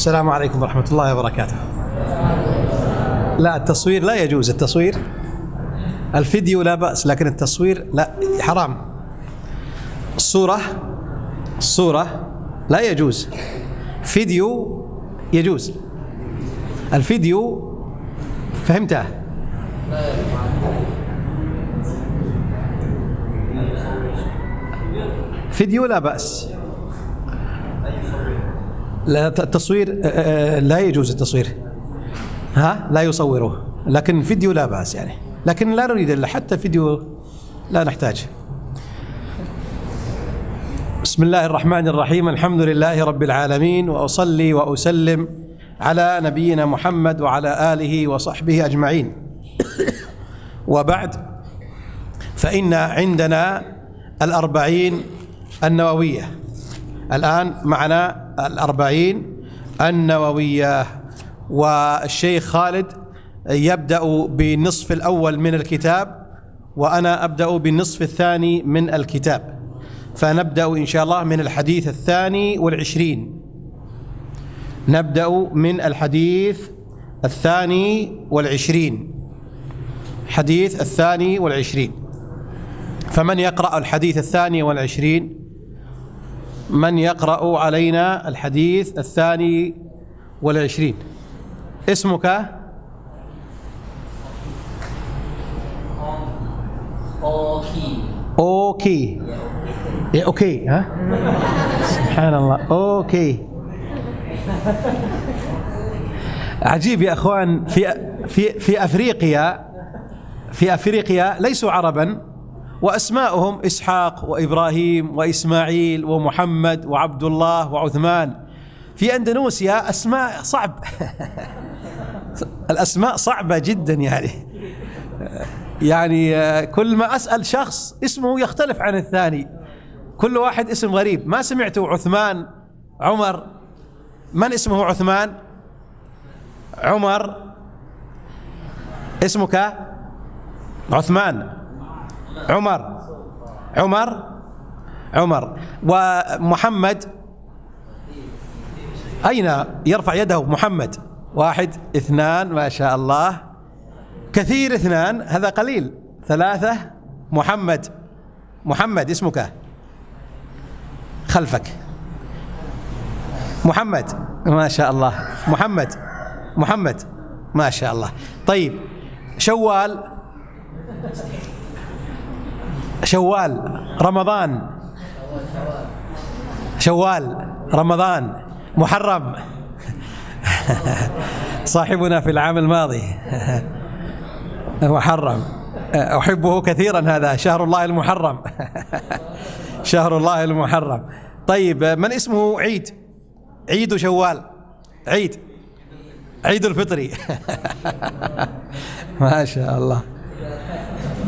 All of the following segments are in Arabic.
السلام عليكم ورحمة الله وبركاته. لا، التصوير لا يجوز. التصوير، الفيديو لا بأس، لكن التصوير لا، حرام. الصورة لا يجوز، فيديو يجوز. الفيديو فهمته؟ فيديو لا بأس. لا، التصوير لا يجوز. التصوير لا يصوره، لكن فيديو لا بأس يعني. لكن لا نريد إلا حتى فيديو لا نحتاج. بسم الله الرحمن الرحيم. الحمد لله رب العالمين، وأصلي وأسلم على نبينا محمد وعلى آله وصحبه أجمعين. وبعد، فإن عندنا 40 النووية. الآن معنا 40 النووية، والشيخ خالد يبدأ بالنصف الأول من الكتاب، وأنا أبدأ بالنصف الثاني من الكتاب. فنبدأ إن شاء الله من الحديث 22. نبدأ من الحديث 22. حديث 22. فمن يقرأ الحديث 22؟ من يقرأ علينا الحديث 22؟ اسمك؟ أوكي. أوكي. ها؟ سبحان الله. أوكي. عجيب يا أخوان، في أفريقيا ليسوا عربا، وأسماؤهم إسحاق وإبراهيم وإسماعيل ومحمد وعبد الله وعثمان. في أندونيسيا أسماء صعب. الأسماء صعبة جدا يعني كل ما أسأل شخص اسمه يختلف عن الثاني، كل واحد اسم غريب. ما سمعتوا عثمان، عمر؟ من اسمه عثمان؟ عمر؟ اسمك عثمان؟ عمر. ومحمد أين يرفع يده؟ محمد. 1 2 ما شاء الله، كثير. 2 هذا قليل. 3 محمد اسمك خلفك. محمد ما شاء الله. محمد ما شاء الله. طيب، شوال رمضان محرم. صاحبنا في العام الماضي. محرم، أحبه كثيرا. هذا شهر الله المحرم. شهر الله المحرم. طيب، من اسمه عيد وشوال؟ عيد الفطري. ما شاء الله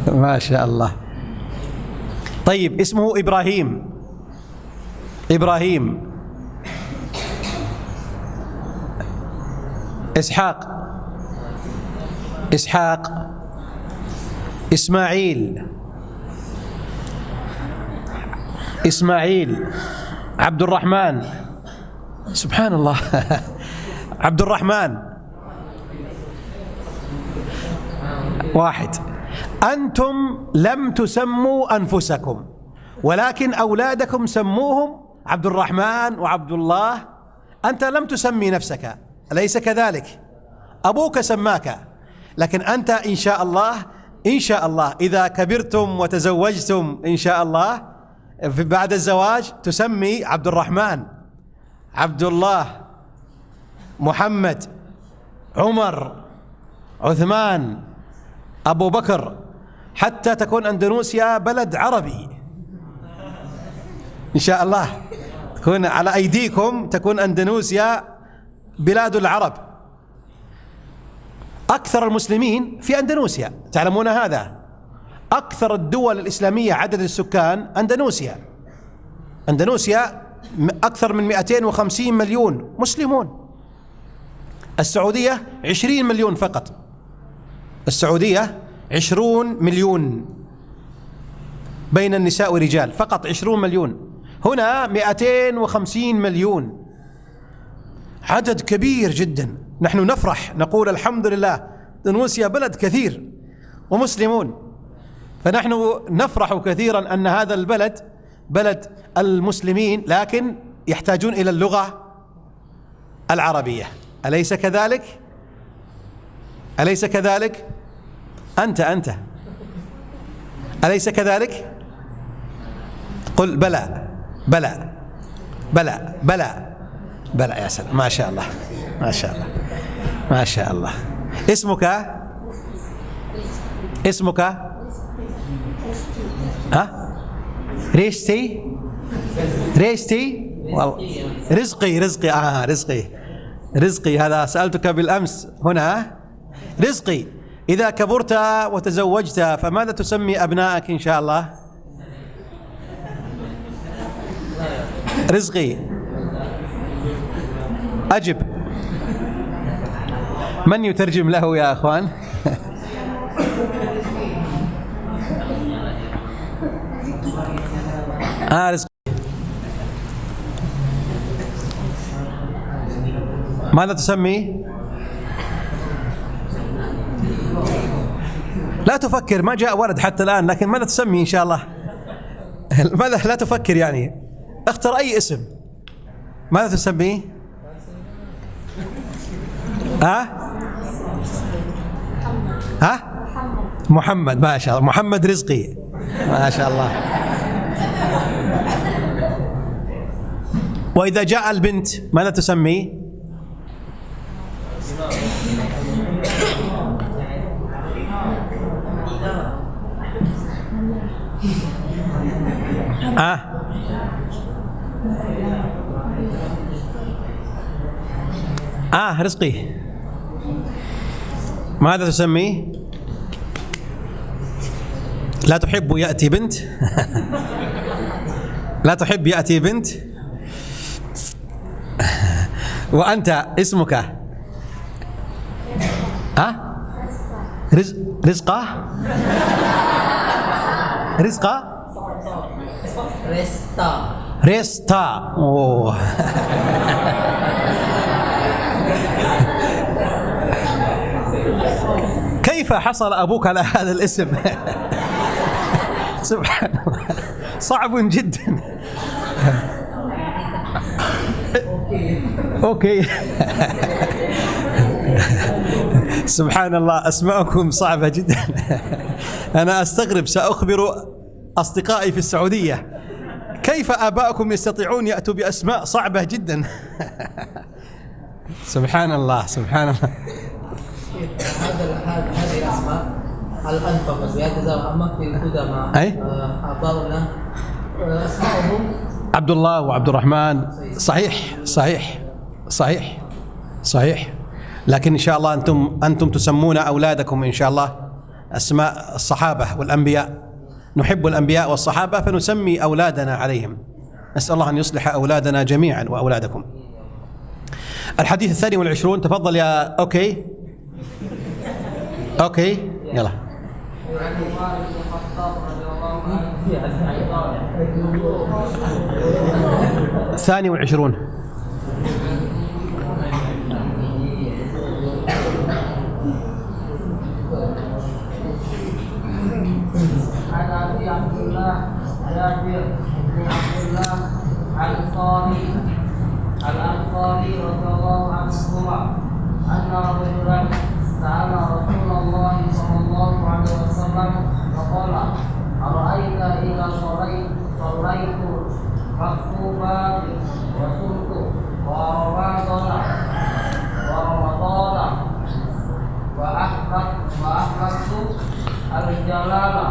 ما شاء الله. طيب، اسمه إبراهيم. إسحاق. إسماعيل. عبد الرحمن. سبحان الله. عبد الرحمن. 1. أنتم لم تسموا أنفسكم، ولكن أولادكم سموهم عبد الرحمن وعبد الله. أنت لم تسمي نفسك، أليس كذلك؟ أبوك سماك، لكن أنت إن شاء الله إذا كبرتم وتزوجتم إن شاء الله بعد الزواج تسمي عبد الرحمن، عبد الله، محمد، عمر، عثمان، أبو بكر، حتى تكون أندونيسيا بلد عربي إن شاء الله. تكون على أيديكم، تكون أندونيسيا بلاد العرب. أكثر المسلمين في أندونيسيا، تعلمون هذا. أكثر الدول الإسلامية عدد السكان أندونيسيا أكثر من 250 مليون مسلمون. السعودية 20 مليون فقط. السعودية 20 مليون بين النساء والرجال، فقط 20 مليون. هنا 250 مليون. عدد كبير جدا. نحن نفرح نقول الحمد لله، إندونيسيا بلد كثير ومسلمون، فنحن نفرح كثيرا أن هذا البلد بلد المسلمين، لكن يحتاجون إلى اللغة العربية. أليس كذلك؟ أليس كذلك؟ أنت أليس كذلك؟ قل بلى بلى بلى بلى بلى. يا سلام، ما شاء الله ما شاء الله ما شاء الله. اسمك ها؟ ريشتي والله. رزقي هذا سألتك بالأمس هنا. رزقي، إذا كبرت وتزوجت فماذا تسمي أبنائك إن شاء الله؟ رزقي، أجب. من يترجم له يا أخوان؟ رزقي. ماذا تسمي؟ لا تفكر، ما جاء ولد حتى الآن، لكن ماذا تسمي إن شاء الله؟ ماذا؟ لا تفكر يعني، اختر أي اسم. ماذا تسميه؟ محمد. ما شاء الله، محمد رزقي، ما شاء الله. وإذا جاء البنت ماذا تسميه؟ رزقي، ماذا تسميه؟ لا تحب يأتي بنت؟ لا تحب يأتي بنت؟ وأنت اسمك؟ رزقة؟ ريستا. أوه. كيف حصل أبوك على هذا الاسم؟ سبحان الله، صعب جدا. أوكي. سبحان الله، أسماءكم صعبة جدا. أنا أستغرب، سأخبر أصدقائي في السعودية كيف آباؤكم يستطيعون يأتوا بأسماء صعبة جدا. سبحان الله سبحان الله. هذه الأسماء الأنفق يتزوج في القدماء. آباؤنا أسماءهم عبد الله وعبد الرحمن. صحيح. لكن إن شاء الله أنتم تسمون أولادكم إن شاء الله أسماء الصحابة والأنبياء. نحب الأنبياء والصحابة فنسمي أولادنا عليهم. نسأل الله أن يصلح أولادنا جميعا وأولادكم. الحديث 22. تفضل يا أوكي يلا. 22. عن أبي عبد الله جابر بن عبد الله الأنصاري رضي الله عنهما أن رجلا سأل رسول الله صلى الله عليه وسلم فقال: أرأيت إذا صليت مكتوبا وصمت ورمضان وأحببت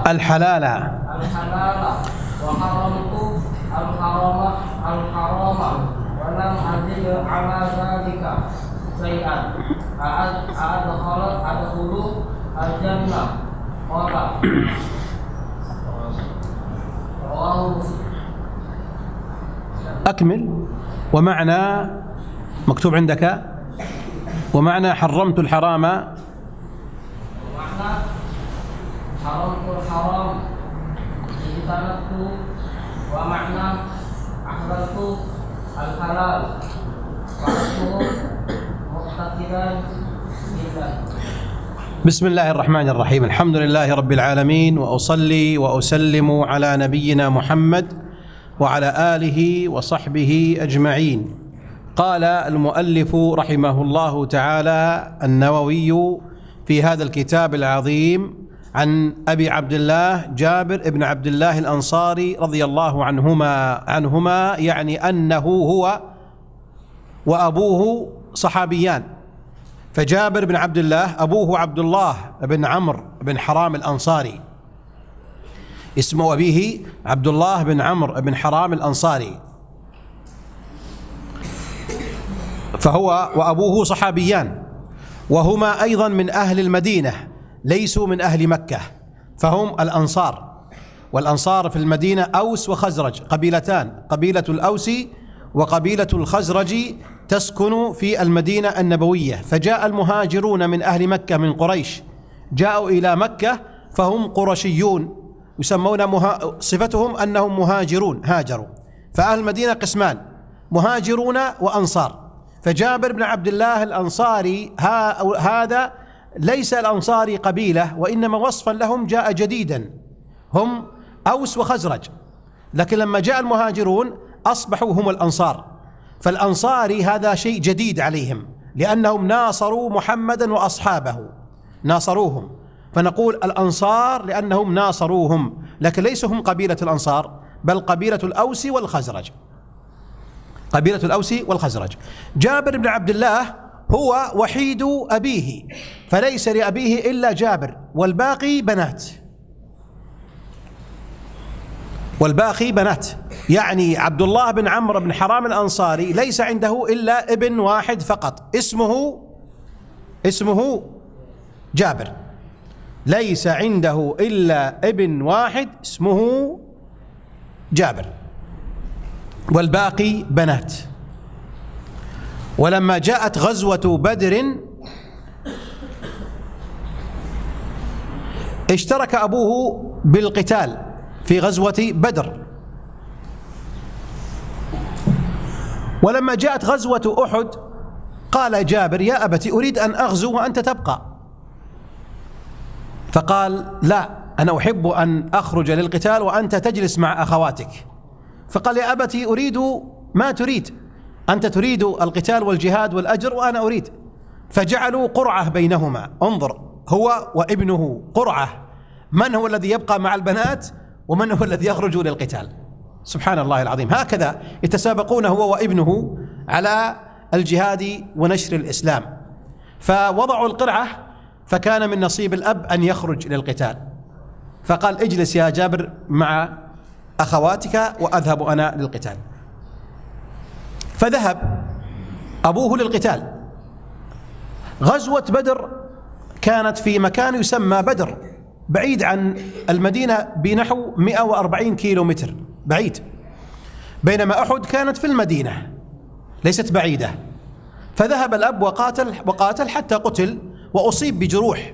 الحلال وحرمت الحرام ولم أزد على ذلك شيئا أدخل الجنة. قال: أكمل. ومعنى مكتوب عندك ومعنى حرمت الحرام، ومعنى حرمت الحرام اجتنبت، ومعنى أحللت الحلال وأنتم مقتتلان بالله. بسم الله الرحمن الرحيم. الحمد لله رب العالمين، وأصلي وأسلم على نبينا محمد وعلى آله وصحبه أجمعين. قال المؤلف رحمه الله تعالى النووي في هذا الكتاب العظيم عن أبي عبد الله جابر بن عبد الله الأنصاري رضي الله عنهما يعني أنه هو وأبوه صحابيان. فجابر بن عبد الله أبوه عبد الله بن عمرو بن حرام الأنصاري، اسم أبيه عبد الله بن عمرو بن حرام الأنصاري، فهو وأبوه صحابيان، وهما أيضا من أهل المدينة ليسوا من أهل مكة، فهم الأنصار. والأنصار في المدينة أوس وخزرج، قبيلتان، قبيلة الأوس وقبيلة الخزرج تسكن في المدينة النبوية. فجاء المهاجرون من أهل مكة من قريش، جاءوا إلى مكة فهم قرشيون، يسمون صفتهم أنهم مهاجرون، هاجروا. فأهل المدينة قسمان، مهاجرون وأنصار. فجابر بن عبد الله الأنصاري هذا ليس الأنصاري قبيلة، وإنما وصفا لهم جاء جديدا، هم أوس وخزرج، لكن لما جاء المهاجرون أصبحوا هم الأنصار. فالأنصاري هذا شيء جديد عليهم، لأنهم ناصروا محمدا وأصحابه، ناصروهم، فنقول الأنصار لأنهم ناصروهم، لكن ليسوا هم قبيلة الأنصار، بل قبيلة الأوس والخزرج، قبيلة الأوس والخزرج. جابر بن عبد الله هو وحيد أبيه، فليس لأبيه إلا جابر، والباقي بنات، والباقي بنات. يعني عبد الله بن عمرو بن حرام الأنصاري ليس عنده إلا ابن واحد فقط، اسمه جابر، ليس عنده إلا ابن واحد اسمه جابر، والباقي بنات. ولما جاءت غزوة بدر اشترك أبوه بالقتال في غزوة بدر. ولما جاءت غزوة أحد قال جابر: يا أبت أريد أن أغزو وأنت تبقى. فقال: لا، أنا أحب أن أخرج للقتال وأنت تجلس مع أخواتك. فقال: يا أبت أريد ما تريد، أنت تريد القتال والجهاد والأجر وأنا أريد. فجعلوا قرعة بينهما، انظر، هو وابنه قرعة، من هو الذي يبقى مع البنات ومن هو الذي يخرج للقتال. سبحان الله العظيم، هكذا يتسابقون هو وابنه على الجهاد ونشر الإسلام. فوضعوا القرعة، فكان من نصيب الأب أن يخرج للقتال، فقال: اجلس يا جابر مع أخواتك وأذهب أنا للقتال. فذهب أبوه للقتال. غزوة بدر كانت في مكان يسمى بدر، بعيد عن المدينة بنحو 140 كيلومتر، بعيد، بينما أحد كانت في المدينة ليست بعيدة. فذهب الأب وقاتل حتى قتل، وأصيب بجروح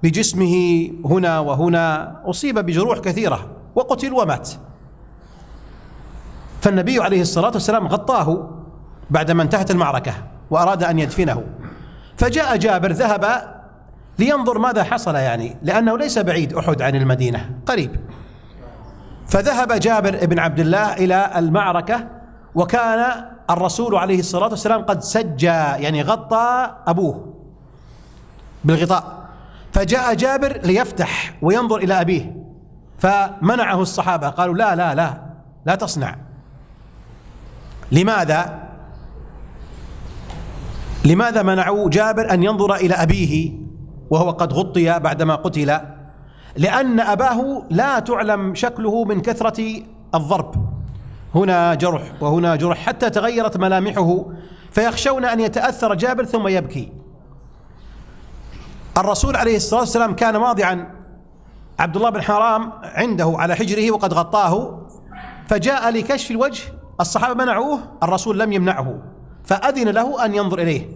بجسمه هنا وهنا، أصيب بجروح كثيرة وقتل ومات. فالنبي عليه الصلاة والسلام غطاه بعدما انتهت المعركة وأراد أن يدفنه. فجاء جابر، ذهب لينظر ماذا حصل، يعني لأنه ليس بعيد أحد عن المدينة، قريب. فذهب جابر بن عبد الله إلى المعركة، وكان الرسول عليه الصلاة والسلام قد سجى، يعني غطى أبوه بالغطاء. فجاء جابر ليفتح وينظر إلى أبيه، فمنعه الصحابة، قالوا: لا لا لا، لا تصنع. لماذا منعوا جابر أن ينظر إلى أبيه وهو قد غطي بعدما قتل؟ لأن أباه لا تعلم شكله من كثرة الضرب، هنا جرح وهنا جرح، حتى تغيرت ملامحه، فيخشون أن يتأثر جابر ثم يبكي. الرسول عليه الصلاة والسلام كان واضعا عبد الله بن حرام عنده على حجره وقد غطاه، فجاء لكشف الوجه، الصحابة منعوه، الرسول لم يمنعه، فأذن له أن ينظر إليه،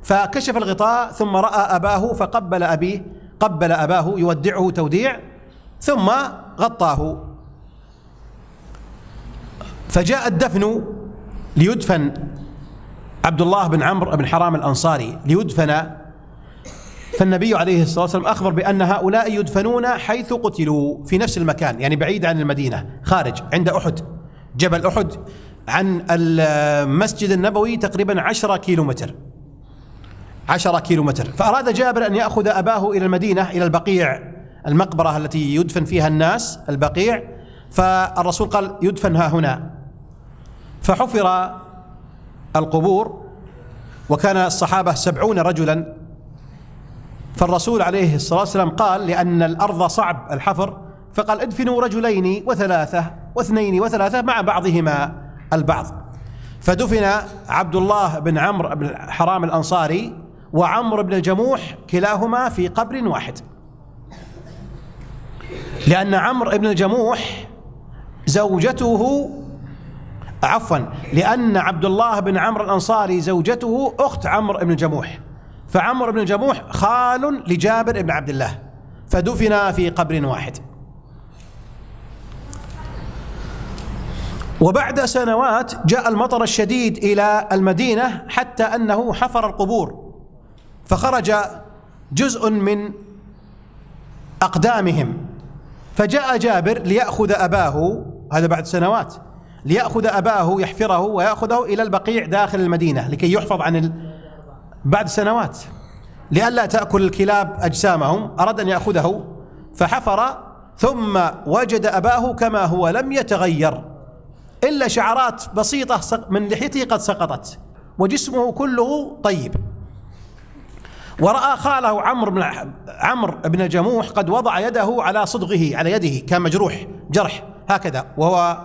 فكشف الغطاء ثم رأى أباه فقبل قبل أباه يودعه توديع، ثم غطاه. فجاء الدفن ليدفن عبد الله بن عمرو بن حرام الأنصاري ليدفن، فالنبي عليه الصلاة والسلام أخبر بأن هؤلاء يدفنون حيث قتلوا في نفس المكان، يعني بعيد عن المدينة، خارج عند أحد، جبل أحد عن المسجد النبوي تقريبا 10 كيلومتر. 10 كيلومتر. فأراد جابر أن يأخذ أباه إلى المدينة، إلى البقيع، المقبرة التي يدفن فيها الناس، البقيع. فالرسول قال يدفن ها هنا، فحفر القبور، وكان الصحابة 70 رجلا. فالرسول عليه الصلاة والسلام قال لأن الأرض صعب الحفر، فقال ادفنوا رجلين وثلاثة واثنين وثلاثة مع بعضهما البعض. فدفن عبد الله بن عمرو بن حرام الأنصاري وعمرو بن الجموح كلاهما في قبر واحد، لأن عمرو بن الجموح زوجته، عفوا، لأن عبد الله بن عمرو الأنصاري زوجته أخت عمرو بن الجموح، فعمرو بن الجموح خال لجابر بن عبد الله، فدفن في قبر واحد. وبعد سنوات جاء المطر الشديد إلى المدينة حتى أنه حفر القبور، فخرج جزء من أقدامهم، فجاء جابر ليأخذ أباه، هذا بعد سنوات، ليأخذ أباه يحفره ويأخذه إلى البقيع داخل المدينة لكي يحفظ عن بعد سنوات، لئلا تأكل الكلاب أجسامهم، أراد أن يأخذه فحفر، ثم وجد أباه كما هو لم يتغير إلا شعرات بسيطة من لحيته قد سقطت، وجسمه كله طيب. ورأى خاله عمرو بن الجموح قد وضع يده على صدغه، على يده، كان مجروح جرح هكذا وهو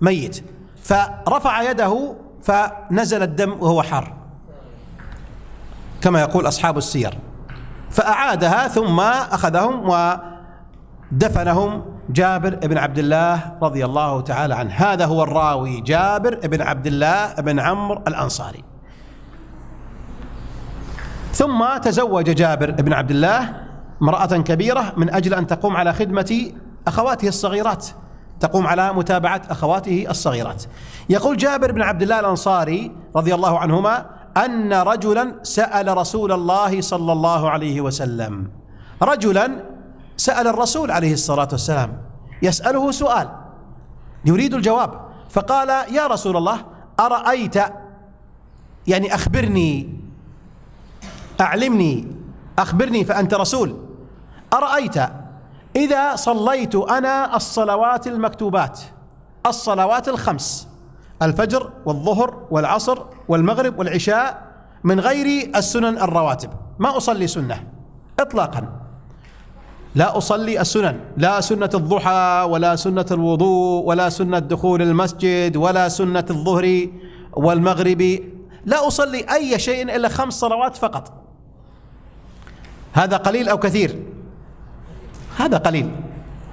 ميت، فرفع يده فنزل الدم وهو حار كما يقول أصحاب السير، فأعادها ثم أخذهم ودفنهم جابر بن عبد الله رضي الله تعالى عنه. هذا هو الراوي جابر بن عبد الله بن عمرو الأنصاري. ثم تزوج جابر بن عبد الله امرأة كبيرة من أجل أن تقوم على خدمة أخواته الصغيرات، تقوم على متابعة أخواته الصغيرات. يقول جابر بن عبد الله الأنصاري رضي الله عنهما أن رجلا سأل رسول الله صلى الله عليه وسلم، رجلا سأل الرسول عليه الصلاة والسلام، يسأله سؤال يريد الجواب، فقال يا رسول الله أرأيت، يعني أخبرني، أعلمني، أخبرني فأنت رسول، أرأيت إذا صليت أنا الصلوات المكتوبات، الصلوات الخمس، الفجر والظهر والعصر والمغرب والعشاء، من غير السنن الرواتب، ما أصلي سنة إطلاقا، لا أصلي السنن، لا سنة الضحى ولا سنة الوضوء ولا سنة دخول المسجد ولا سنة الظهر والمغرب، لا أصلي أي شيء إلا 5 صلوات فقط. هذا قليل أو كثير؟ هذا قليل،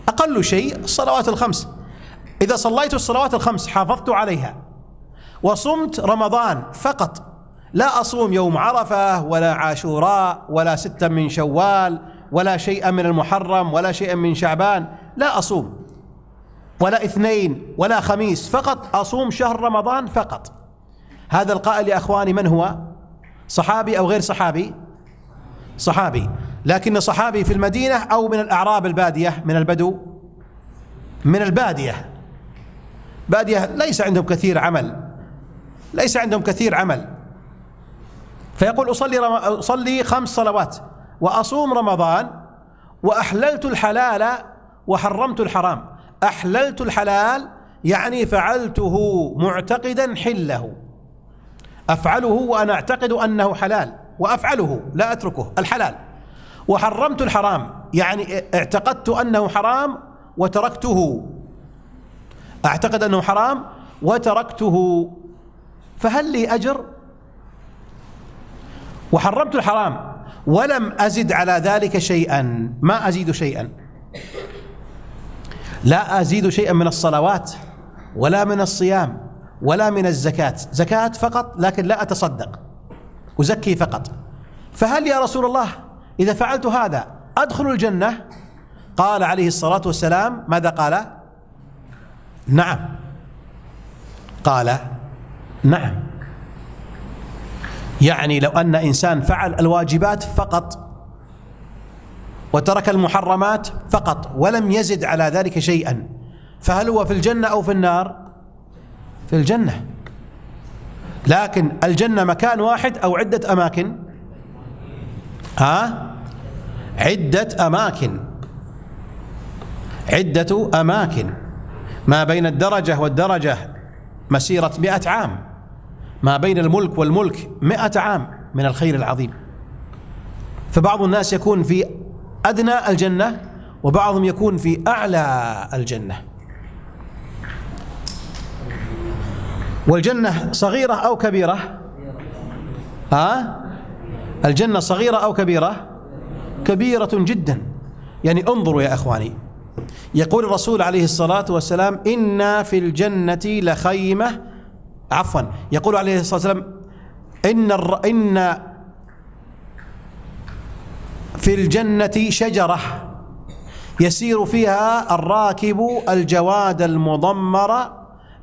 أقل شيء الصلوات الخمس. إذا صليت الصلوات الخمس حافظت عليها وصمت رمضان فقط، لا أصوم يوم عرفة ولا عاشوراء ولا 6 من شوال ولا شيئا من المحرم ولا شيئا من شعبان، لا أصوم، ولا اثنين ولا خميس، فقط أصوم شهر رمضان فقط. هذا القائل يا أخواني من هو؟ صحابي أو غير صحابي؟ صحابي، لكن صحابي في المدينة أو من الأعراب البادية، من البدو، من البادية، بادية ليس عندهم كثير عمل، ليس عندهم كثير عمل، فيقول أصلي 5 صلوات وأصوم رمضان وأحللت الحلال وحرمت الحرام. أحللت الحلال يعني فعلته معتقدا حله، أفعله وأنا أعتقد أنه حلال وأفعله لا أتركه، الحلال. وحرمت الحرام يعني اعتقدت أنه حرام وتركته، أعتقد أنه حرام وتركته، فهل لي أجر؟ وحرمت الحرام ولم أزد على ذلك شيئا، ما أزيد شيئا، لا أزيد شيئا من الصلوات ولا من الصيام ولا من الزكاة، زكاة فقط لكن لا أتصدق، أزكي فقط. فهل يا رسول الله إذا فعلت هذا أدخل الجنة؟ قال عليه الصلاة والسلام ماذا قال؟ نعم، قال نعم. يعني لو أن إنسان فعل الواجبات فقط وترك المحرمات فقط ولم يزد على ذلك شيئا، فهل هو في الجنة أو في النار؟ في الجنة. لكن الجنة مكان واحد أو عدة أماكن؟ عدة أماكن، عدة أماكن. ما بين الدرجة والدرجة مسيرة 100 عام، ما بين الملك والملك 100 عام من الخير العظيم. فبعض الناس يكون في أدنى الجنة وبعضهم يكون في أعلى الجنة. والجنة صغيرة أو كبيرة؟ الجنة صغيرة أو كبيرة؟ كبيرة جدا. يعني انظروا يا أخواني، يقول الرسول عليه الصلاة والسلام: إن في الجنة لخيمة، عفوا، يقول عليه الصلاة والسلام: إن في الجنة شجرة يسير فيها الراكب الجواد المضمر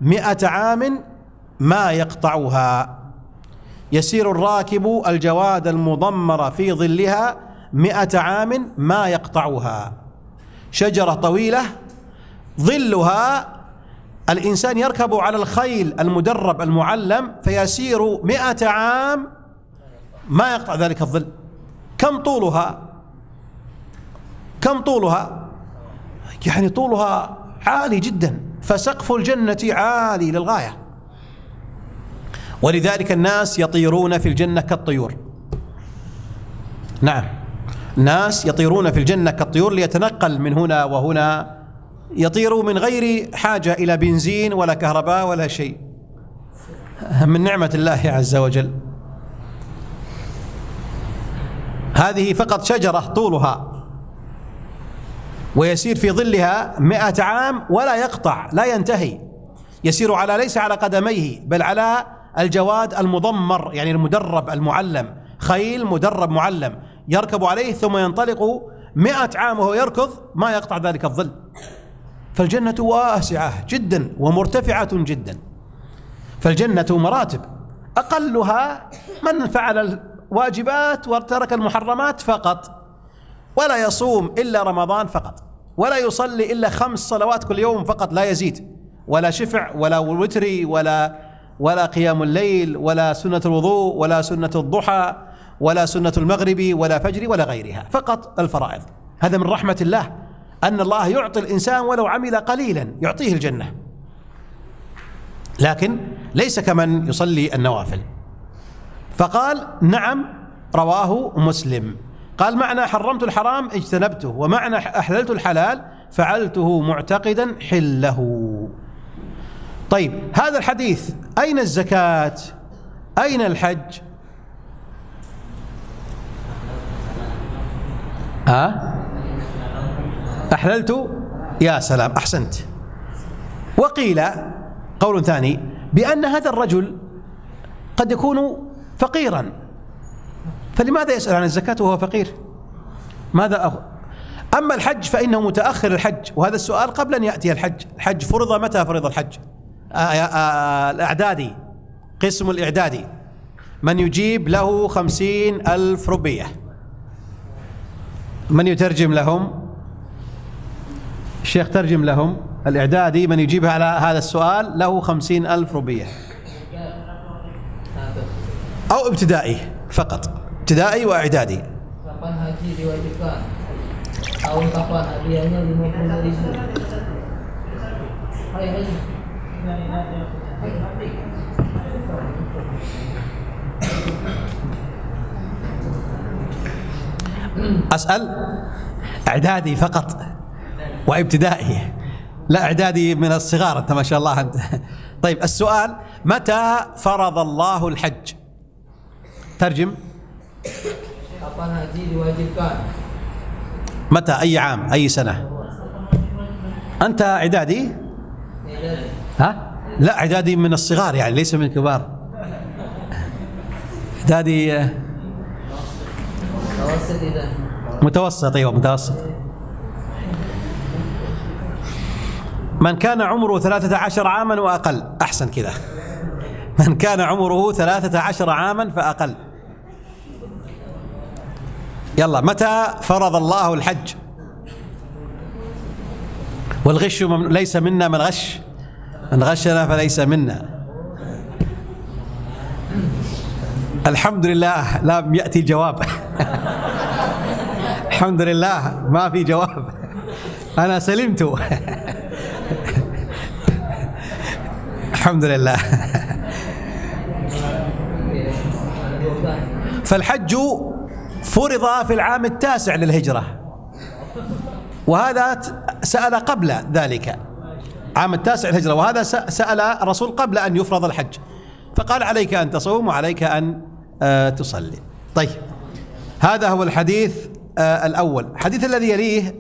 100 عام ما يقطعها. يسير الراكب الجواد المضمر في ظلها 100 عام ما يقطعها. شجرة طويلة ظلها، الإنسان يركب على الخيل المدرب المعلم فيسير 100 عام ما يقطع ذلك الظل. كم طولها؟ كم طولها؟ يعني طولها عالي جدا، فسقف الجنة عالي للغاية. ولذلك الناس يطيرون في الجنة كالطيور. نعم، ناس يطيرون في الجنة كالطيور، ليتنقل من هنا وهنا، يطيروا من غير حاجة إلى بنزين ولا كهرباء ولا شيء، من نعمة الله عز وجل. هذه فقط شجرة طولها ويسير في ظلها 100 عام ولا يقطع، لا ينتهي. يسير على ليس على قدميه بل على الجواد المضمر، يعني المدرب المعلم، خيل مدرب معلم يركب عليه ثم ينطلق 100 عام وهو يركض ما يقطع ذلك الظل. فالجنة واسعة جدا ومرتفعة جدا. فالجنة مراتب، أقلها من فعل الواجبات وترك المحرمات فقط، ولا يصوم إلا رمضان فقط، ولا يصلي إلا 5 صلوات كل يوم فقط لا يزيد، ولا شفع ولا وتري ولا قيام الليل ولا سنة الوضوء ولا سنة الضحى ولا سنة المغرب ولا فجر ولا غيرها، فقط الفرائض. هذا من رحمة الله أن الله يعطي الإنسان ولو عمل قليلا يعطيه الجنة، لكن ليس كمن يصلي النوافل. فقال: نعم، رواه مسلم. قال: معنى حرمت الحرام اجتنبته، ومعنى أحللت الحلال فعلته معتقدا حله. طيب، هذا الحديث أين الزكاة؟ أين الحج؟ أحللت، يا سلام، أحسنت. وقيل قول ثاني بأن هذا الرجل قد يكون فقيرا، فلماذا يسأل عن الزكاة وهو فقير؟ أما الحج فإنه متأخر الحج، وهذا السؤال قبل أن يأتي الحج. الحج فرض متى؟ فرض الحج الإعدادي، قسم الإعدادي، من يجيب له 50,000 روبية. من يترجم لهم؟ الشيخ ترجم لهم. الإعدادي من يجيب على هذا السؤال له 50,000 روبية، أو ابتدائي فقط، ابتدائي وإعدادي. Kapan haji diwajibkan? Tahun kapan? Hadiahnya 50.000. Hai haji. أسأل إعدادي فقط وابتدائي، لا إعدادي من الصغار أنت ما شاء الله أنت. طيب، السؤال: متى فرض الله الحج؟ ترجم. Kapan haji diwajibkan? متى؟ أي عام؟ أي سنة؟ أنت إعدادي؟ لا، إعدادي من الصغار يعني ليس من الكبار. إعدادي متوسط. أيوة، متوسط. من كان عمره 13 عاما وأقل، أحسن كذا. من كان عمره 13 عاما فأقل. يلا، متى فرض الله الحج؟ والغش ليس منا من غش، من غشنا فليس منا. الحمد لله لم يأتي جواب. الحمد لله ما في جواب، أنا سلمت. الحمد لله. فالحج فرض في العام 9 للهجرة، وهذا سأل قبل ذلك، عام 9 للهجرة، وهذا سأل الرسول قبل أن يفرض الحج، فقال عليك أن تصوم وعليك أن تصلي. طيب، هذا هو الحديث الأول. الحديث الذي يليه،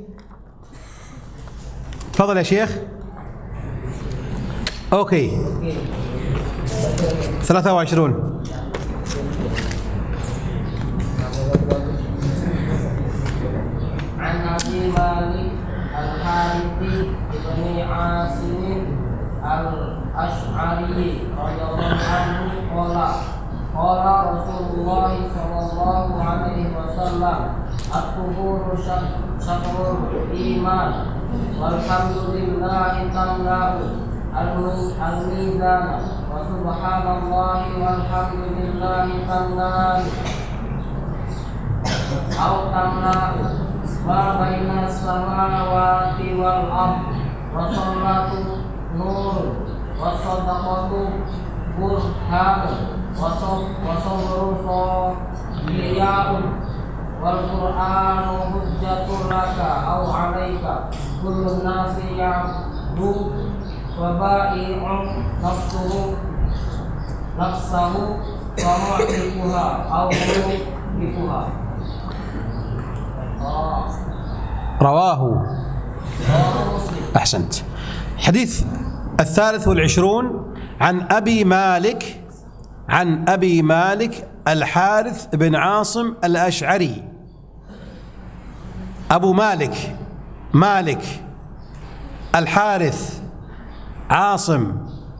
تفضل يا شيخ. أوكي، 23. عن أبي مالك الحارث بن عاصم الأشعري رضي الله عنه قال قال رسول الله صلى الله عليه وسلم: الطهور شطر الإيمان، والحمد لله تملأ الميزان، وسبحان الله والحمد لله تملأ أو تملأ ما بين السماوات والأرض، والصلاة نور، والصدقة برهان، وصبر ضياء، والقرآن حجة لك أو عليك، كل الناس يعبد وبائع نفسه ومعتقها أو موقفها. رواه أحسنت. حديث 23 عن أبي مالك الحارث بن عاصم الأشعري. أبو مالك الحارث عاصم،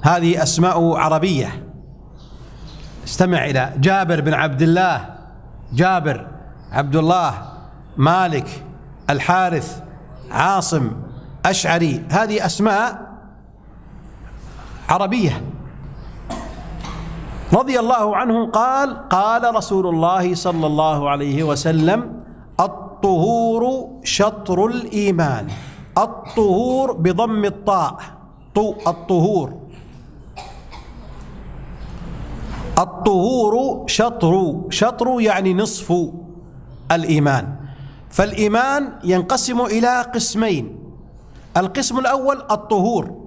هذه أسماء عربية. استمع إلى جابر بن عبد الله، جابر، عبد الله، مالك، الحارث، عاصم، أشعري، هذه أسماء عربية. رضي الله عنه قال: قال رسول الله صلى الله عليه وسلم: الطهور شطر الإيمان. الطهور بضم الطاء، الطهور. الطهور شطر يعني نصف الإيمان. فالإيمان ينقسم إلى قسمين: القسم الأول الطهور،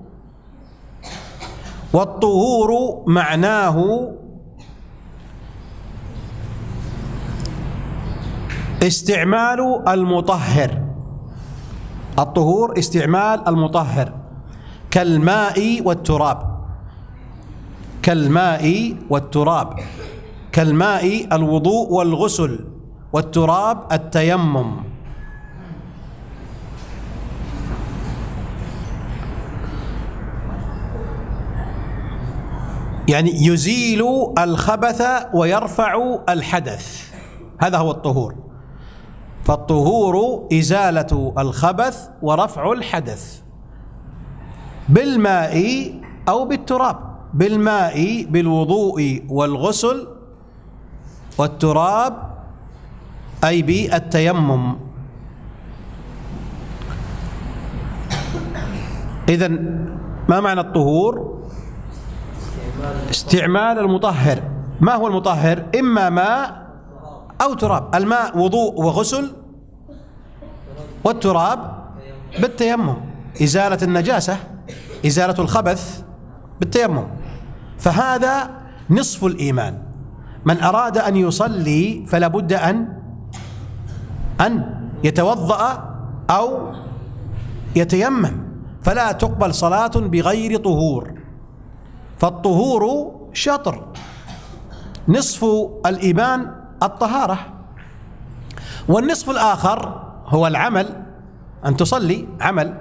والطهور معناه استعمال المطهر. الطهور استعمال المطهر كالماء والتراب، كالماء والتراب، كالماء الوضوء والغسل، والتراب التيمم. يعني يزيل الخبث ويرفع الحدث، هذا هو الطهور. فالطهور إزالة الخبث ورفع الحدث بالماء أو بالتراب. بالماء بالوضوء والغسل، والتراب أي بالتيمم. إذن ما معنى الطهور؟ استعمال المطهر. ما هو المطهر؟ إما ماء أو تراب. الماء وضوء وغسل، والتراب بالتيمم، إزالة النجاسة، إزالة الخبث بالتيمم. فهذا نصف الإيمان. من أراد أن يصلي فلا بد أن يتوضأ أو يتيمم، فلا تقبل صلاة بغير طهور. فالطهور شطر، نصف الإيمان الطهارة، والنصف الآخر هو العمل، أن تصلي عمل.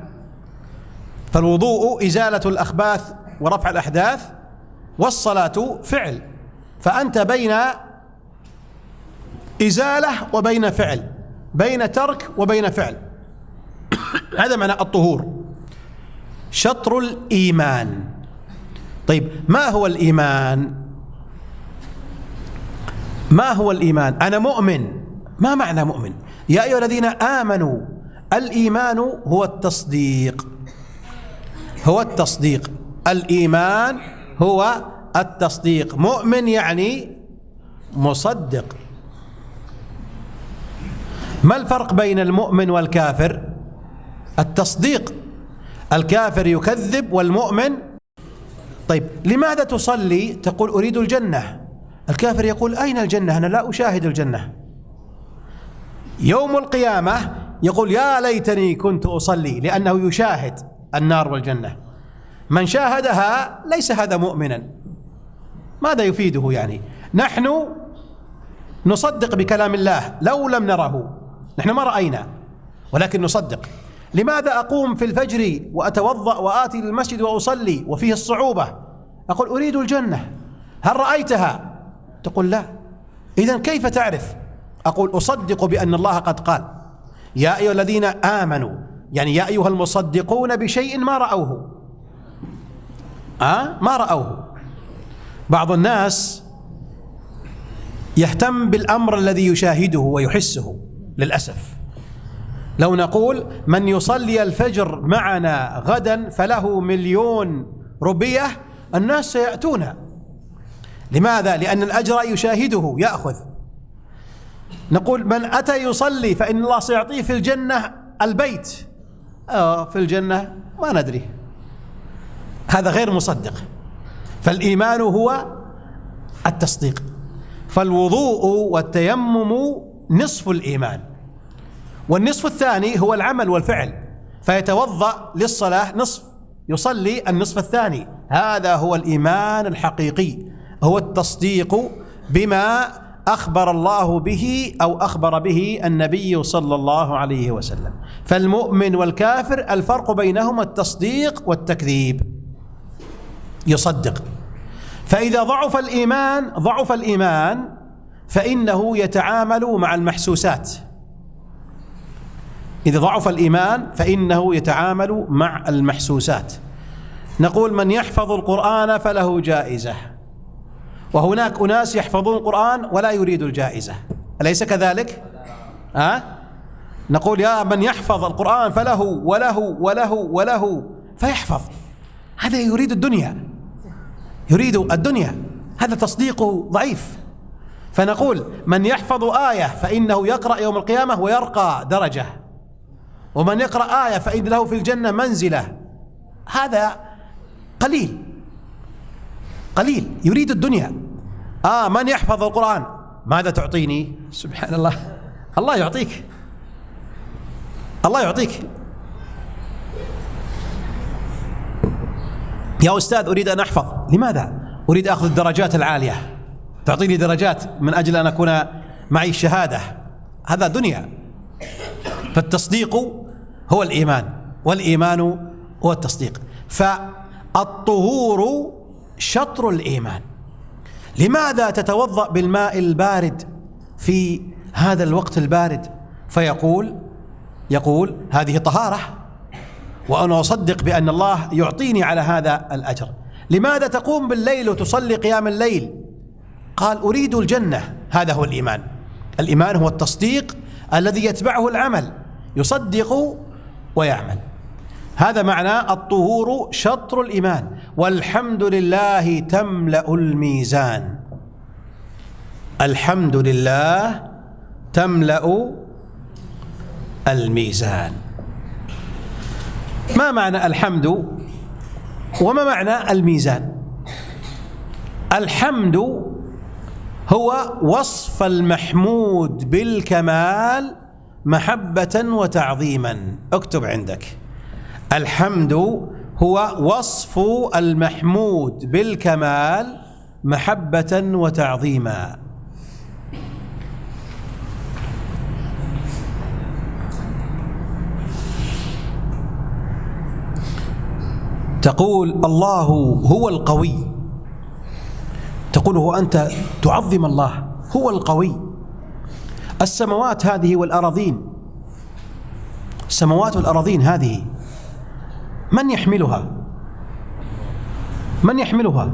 فالوضوء إزالة الأخباث ورفع الأحداث، والصلاة فعل، فأنت بين إزالة وبين فعل، بين ترك وبين فعل. هذا معنى الطهور، شطر الإيمان. طيب ما هو الإيمان؟ ما هو الإيمان؟ أنا مؤمن. ما معنى مؤمن؟ يا أيها الذين آمنوا، الإيمان هو التصديق، هو التصديق. الإيمان هو التصديق. مؤمن يعني مصدق. ما الفرق بين المؤمن والكافر؟ التصديق. الكافر يكذب والمؤمن. طيب لماذا تصلي؟ تقول أريد الجنة. الكافر يقول أين الجنة؟ أنا لا أشاهد الجنة. يوم القيامة يقول يا ليتني كنت أصلي، لأنه يشاهد النار والجنة. من شاهدها ليس هذا مؤمنا. ماذا يفيده يعني؟ نحن نصدق بكلام الله لو لم نره، نحن ما رأينا ولكن نصدق. لماذا أقوم في الفجر وأتوضأ وآتي للمسجد وأصلي وفيه الصعوبة؟ أقول أريد الجنة. هل رأيتها؟ تقول لا. إذن كيف تعرف؟ أقول أصدق بأن الله قد قال يا أيها الذين آمنوا، يعني يا أيها المصدقون بشيء ما رأوه. ما رأوه. بعض الناس يهتم بالأمر الذي يشاهده ويحسه. للأسف لو نقول من يصلي الفجر معنا غدا فله 1,000,000 روبية، الناس سيأتون. لماذا؟ لأن الأجر يشاهده يأخذ. نقول من أتى يصلي فإن الله سيعطيه في الجنة البيت. في الجنة ما ندري، هذا غير مصدق. فالإيمان هو التصديق. فالوضوء والتيمم نصف الإيمان، والنصف الثاني هو العمل والفعل. فيتوضأ للصلاة نصف، يصلي النصف الثاني. هذا هو الإيمان الحقيقي، هو التصديق بما أخبر الله به أو أخبر به النبي صلى الله عليه وسلم. فالمؤمن والكافر الفرق بينهما التصديق والتكذيب. يصدق. فإذا ضعف الإيمان فإنه يتعامل مع المحسوسات. إذا ضعف الإيمان فإنه يتعامل مع المحسوسات. نقول من يحفظ القرآن فله جائزة، وهناك أناس يحفظون القرآن ولا يريد الجائزة، أليس كذلك؟ نقول يا من يحفظ القرآن فله وله وله وله، فيحفظ. هذا يريد الدنيا، يريد الدنيا. هذا تصديقه ضعيف. فنقول من يحفظ آية فإنه يقرأ يوم القيامة ويرقى درجة، ومن يقرأ آية فإن له في الجنة منزلة. هذا قليل قليل، يريد الدنيا. من يحفظ القرآن ماذا تعطيني؟ سبحان الله، الله يعطيك، الله يعطيك. يا أستاذ أريد أن أحفظ. لماذا؟ أريد أخذ الدرجات العالية، تعطيني درجات من أجل أن أكون معي الشهادة. هذا دنيا. فالتصديق هو الإيمان، والإيمان هو التصديق. فالطهور شطر الإيمان. لماذا تتوضأ بالماء البارد في هذا الوقت البارد؟ يقول هذه طهارة، وأنا أصدق بأن الله يعطيني على هذا الأجر. لماذا تقوم بالليل وتصلي قيام الليل؟ قال أريد الجنة. هذا هو الإيمان. الإيمان هو التصديق الذي يتبعه العمل، يصدق ويعمل. هذا معنى الطهور شطر الإيمان. والحمد لله تملأ الميزان. الحمد لله تملأ الميزان. ما معنى الحمد وما معنى الميزان؟ الحمد هو وصف المحمود بالكمال محبة وتعظيما. اكتب عندك، الحمد هو وصف المحمود بالكمال محبة وتعظيما. تقول الله هو القوي تقول هو أنت تعظم الله، هو القوي. السماوات هذه والأراضين، السماوات والأراضين هذه من يحملها؟ من يحملها؟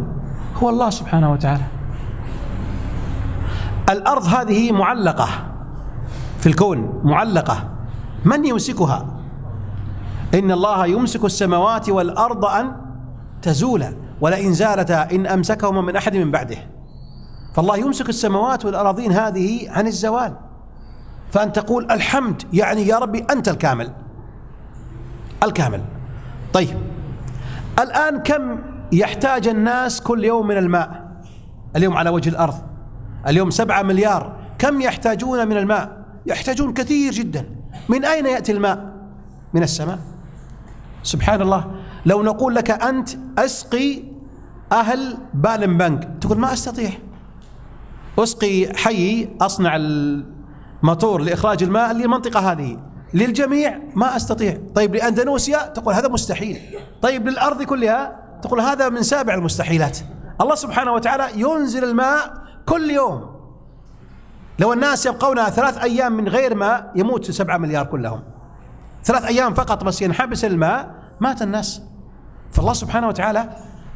هو الله سبحانه وتعالى. الأرض هذه معلقة في الكون، معلقة، من يمسكها؟ إن الله يمسك السماوات والأرض أن تزولا ولئن زالتا إن أمسكهما من أحد من بعده. فالله يمسك السماوات والأراضين هذه عن الزوال، فأن تقول الحمد يعني يا ربي أنت الكامل، الكامل. طيب الآن كم يحتاج الناس كل يوم من الماء؟ اليوم على وجه الأرض اليوم 7 مليار، كم يحتاجون من الماء؟ يحتاجون كثير جدا. من أين يأتي الماء؟ من السماء. سبحان الله. لو نقول لك أنت أسقي أهل بالنبنك، تقول ما أستطيع. أسقي حي، أصنع الموتور لإخراج الماء للمنطقة هذه للجميع، ما أستطيع. طيب لأندونيسيا، تقول هذا مستحيل. طيب للأرض كلها، تقول هذا من 7 المستحيلات. الله سبحانه وتعالى ينزل الماء كل يوم. لو الناس يبقون 3 أيام من غير ماء يموت 7 مليار كلهم. 3 أيام فقط بس ينحبس الماء مات الناس. فالله سبحانه وتعالى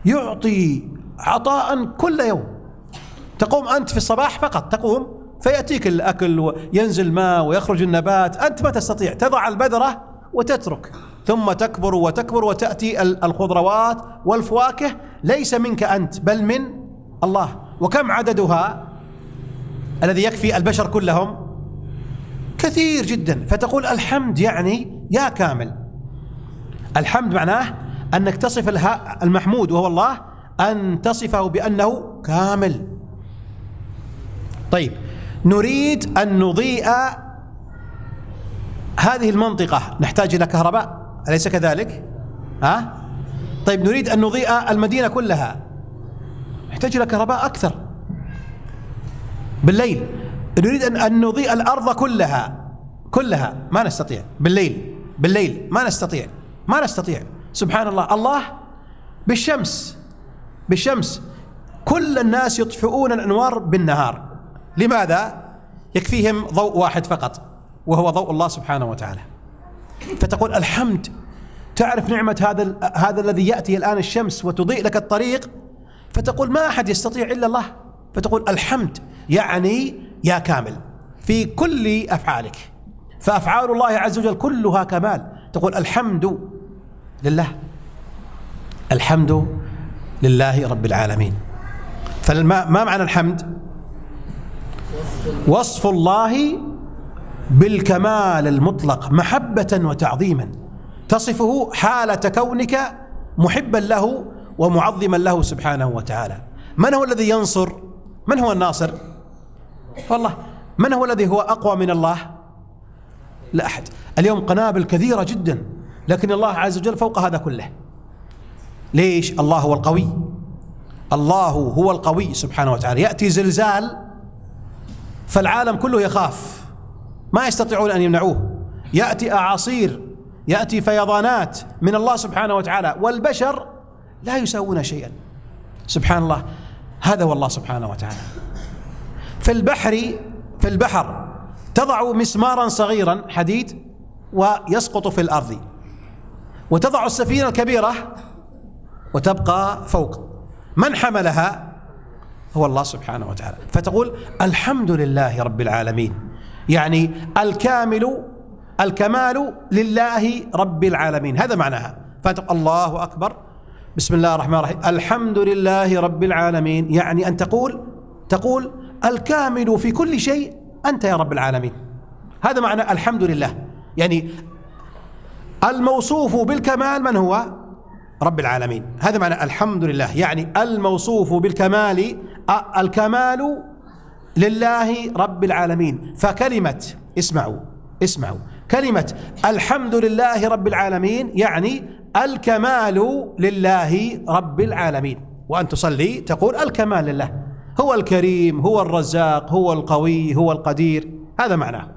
يعطي عطاء كل يوم. تقوم أنت في الصباح فقط، تقوم فيأتيك الأكل وينزل ماء ويخرج النبات، أنت ما تستطيع. تضع البذرة وتترك، ثم تكبر وتكبر وتأتي الخضروات والفواكه، ليس منك أنت بل من الله. وكم عددها الذي يكفي البشر كلهم؟ كثير جدا. فتقول الحمد يعني يا كامل. الحمد معناه أنك تصف المحمود وهو الله، أن تصفه بأنه كامل. طيب نريد أن نضيء هذه المنطقة، نحتاج إلى كهرباء، أليس كذلك؟ طيب نريد أن نضيء المدينة كلها، نحتاج إلى كهرباء أكثر. بالليل نريد أن نضيء الأرض كلها ما نستطيع. بالليل ما نستطيع. سبحان الله. الله بالشمس كل الناس يطفئون الأنوار بالنهار. لماذا؟ يكفيهم ضوء واحد فقط وهو ضوء الله سبحانه وتعالى. فتقول الحمد. تعرف نعمة هذا الذي يأتي الآن الشمس وتضيء لك الطريق، فتقول ما أحد يستطيع إلا الله. فتقول الحمد يعني يا كامل في كل أفعالك. فأفعال الله عز وجل كلها كمال. تقول الحمد لله، الحمد لله رب العالمين. ما معنى الحمد؟ وصف الله بالكمال المطلق محبة وتعظيما، تصفه حالة كونك محبا له ومعظما له سبحانه وتعالى. من هو الذي ينصر؟ من هو الناصر؟ والله. من هو الذي هو أقوى من الله؟ لا أحد. اليوم قنابل كثيرة جدا، لكن الله عز وجل فوق هذا كله. ليش؟ الله هو القوي. الله هو القوي سبحانه وتعالى. يأتي زلزال فالعالم كله يخاف، ما يستطيعون أن يمنعوه. يأتي أعاصير، يأتي فيضانات من الله سبحانه وتعالى، والبشر لا يساوون شيئا. سبحان الله. هذا هو الله سبحانه وتعالى. في البحر تضع مسمارا صغيرا حديد ويسقط في الأرض، وتضع السفينة الكبيرة وتبقى فوق. من حملها؟ هو الله سبحانه وتعالى. فتقول الحمد لله رب العالمين، يعني الكمال لله رب العالمين، هذا معناها. فتقول الله أكبر، بسم الله الرحمن الرحيم، الحمد لله رب العالمين، يعني أن تقول الكامل في كل شيء أنت يا رب العالمين. هذا معنى الحمد لله، يعني الموصوف بالكمال من هو؟ رب العالمين. هذا معنى الحمد لله، يعني الموصوف بالكمال، الكمال لله رب العالمين. فكلمة اسمعوا كلمة الحمد لله رب العالمين يعني الكمال لله رب العالمين. وأن تصلي تقول الكمال لله، هو الكريم، هو الرزاق، هو القوي، هو القدير، هذا معناه.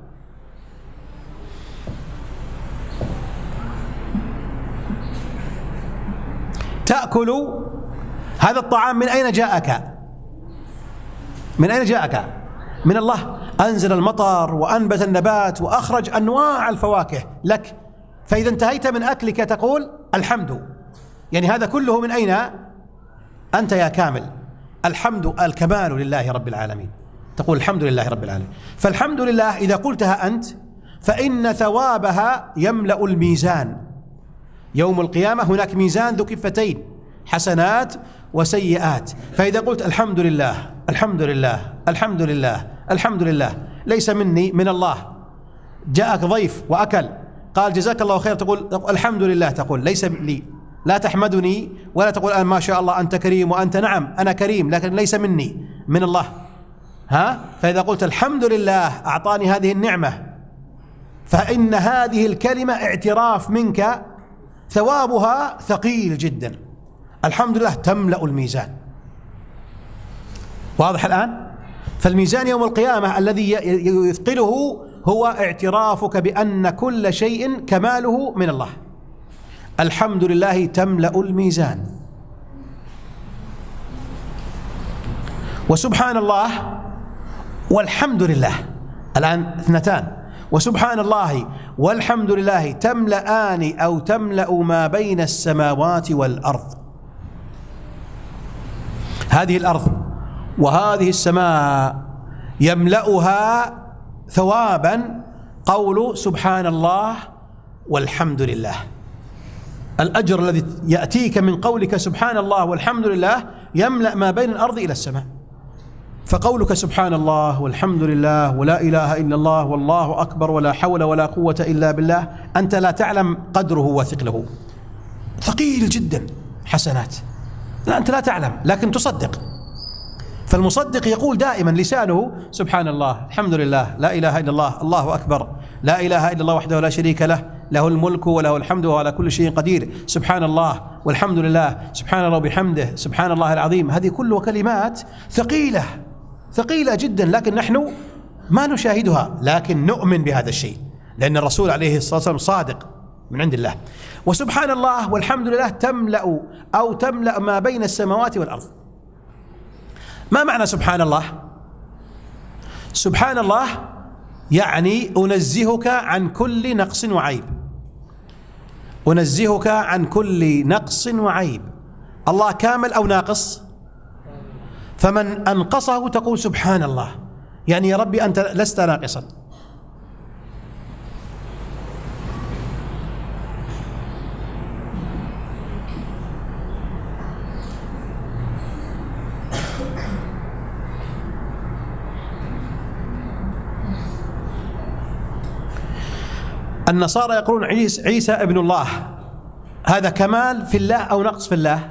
تأكل هذا الطعام من أين جاءك؟ من أين جاءك؟ من الله. أنزل المطر وأنبت النبات وأخرج أنواع الفواكه لك، فإذا انتهيت من أكلك تقول الحمد. يعني هذا كله من أين؟ أنت يا كامل. الحمد الكمال لله رب العالمين، تقول الحمد لله رب العالمين. فالحمد لله إذا قلتها أنت فإن ثوابها يملأ الميزان يوم القيامة. هناك ميزان ذو كفتين، حسنات وسيئات. فإذا قلت الحمد لله الحمد لله الحمد لله الحمد لله، ليس مني، من الله. جاءك ضيف وأكل قال جزاك الله خير، تقول الحمد لله، تقول ليس لي، لا تحمدني ولا تقول أنا ما شاء الله أنت كريم وأنت، نعم أنا كريم لكن ليس مني، من الله. فإذا قلت الحمد لله أعطاني هذه النعمة، فإن هذه الكلمة اعتراف منك، ثوابها ثقيل جدا. الحمد لله تملأ الميزان. واضح الآن؟ فالميزان يوم القيامة الذي يثقله هو اعترافك بأن كل شيء كماله من الله. الحمد لله تملأ الميزان. وسبحان الله والحمد لله، الآن اثنتان. وسبحان الله والحمد لله تملأان أو تملأ ما بين السماوات والأرض. هذه الأرض وهذه السماء يملأها ثوابا قول سبحان الله والحمد لله. الأجر الذي يأتيك من قولك سبحان الله والحمد لله يملأ ما بين الأرض إلى السماء. فقولك سبحان الله والحمد لله ولا إله إلا الله والله أكبر ولا حول ولا قوة إلا بالله، أنت لا تعلم قدره وثقله، ثقيل جدا، حسنات، لا أنت لا تعلم لكن تصدق. فالمصدق يقول دائما لسانه سبحان الله الحمد لله لا إله إلا الله الله أكبر لا إله إلا الله وحده لا شريك له له الملك وله الحمد وهو على كل شيء قدير، سبحان الله والحمد لله سبحان الله وبحمده سبحان الله العظيم. هذه كلها كلمات ثقيلة ثقيلة جدا، لكن نحن ما نشاهدها، لكن نؤمن بهذا الشيء لأن الرسول عليه الصلاة والسلام صادق من عند الله. وسبحان الله والحمد لله تملأ أو تملأ ما بين السماوات والأرض. ما معنى سبحان الله؟ سبحان الله يعني أنزهك عن كل نقص وعيب، أنزهك عن كل نقص وعيب. الله كامل أو ناقص؟ فمن أنقصه تقول سبحان الله، يعني يا ربي أنت لست ناقصا. النصارى يقولون عيسى ابن الله، هذا كمال في الله أو نقص في الله؟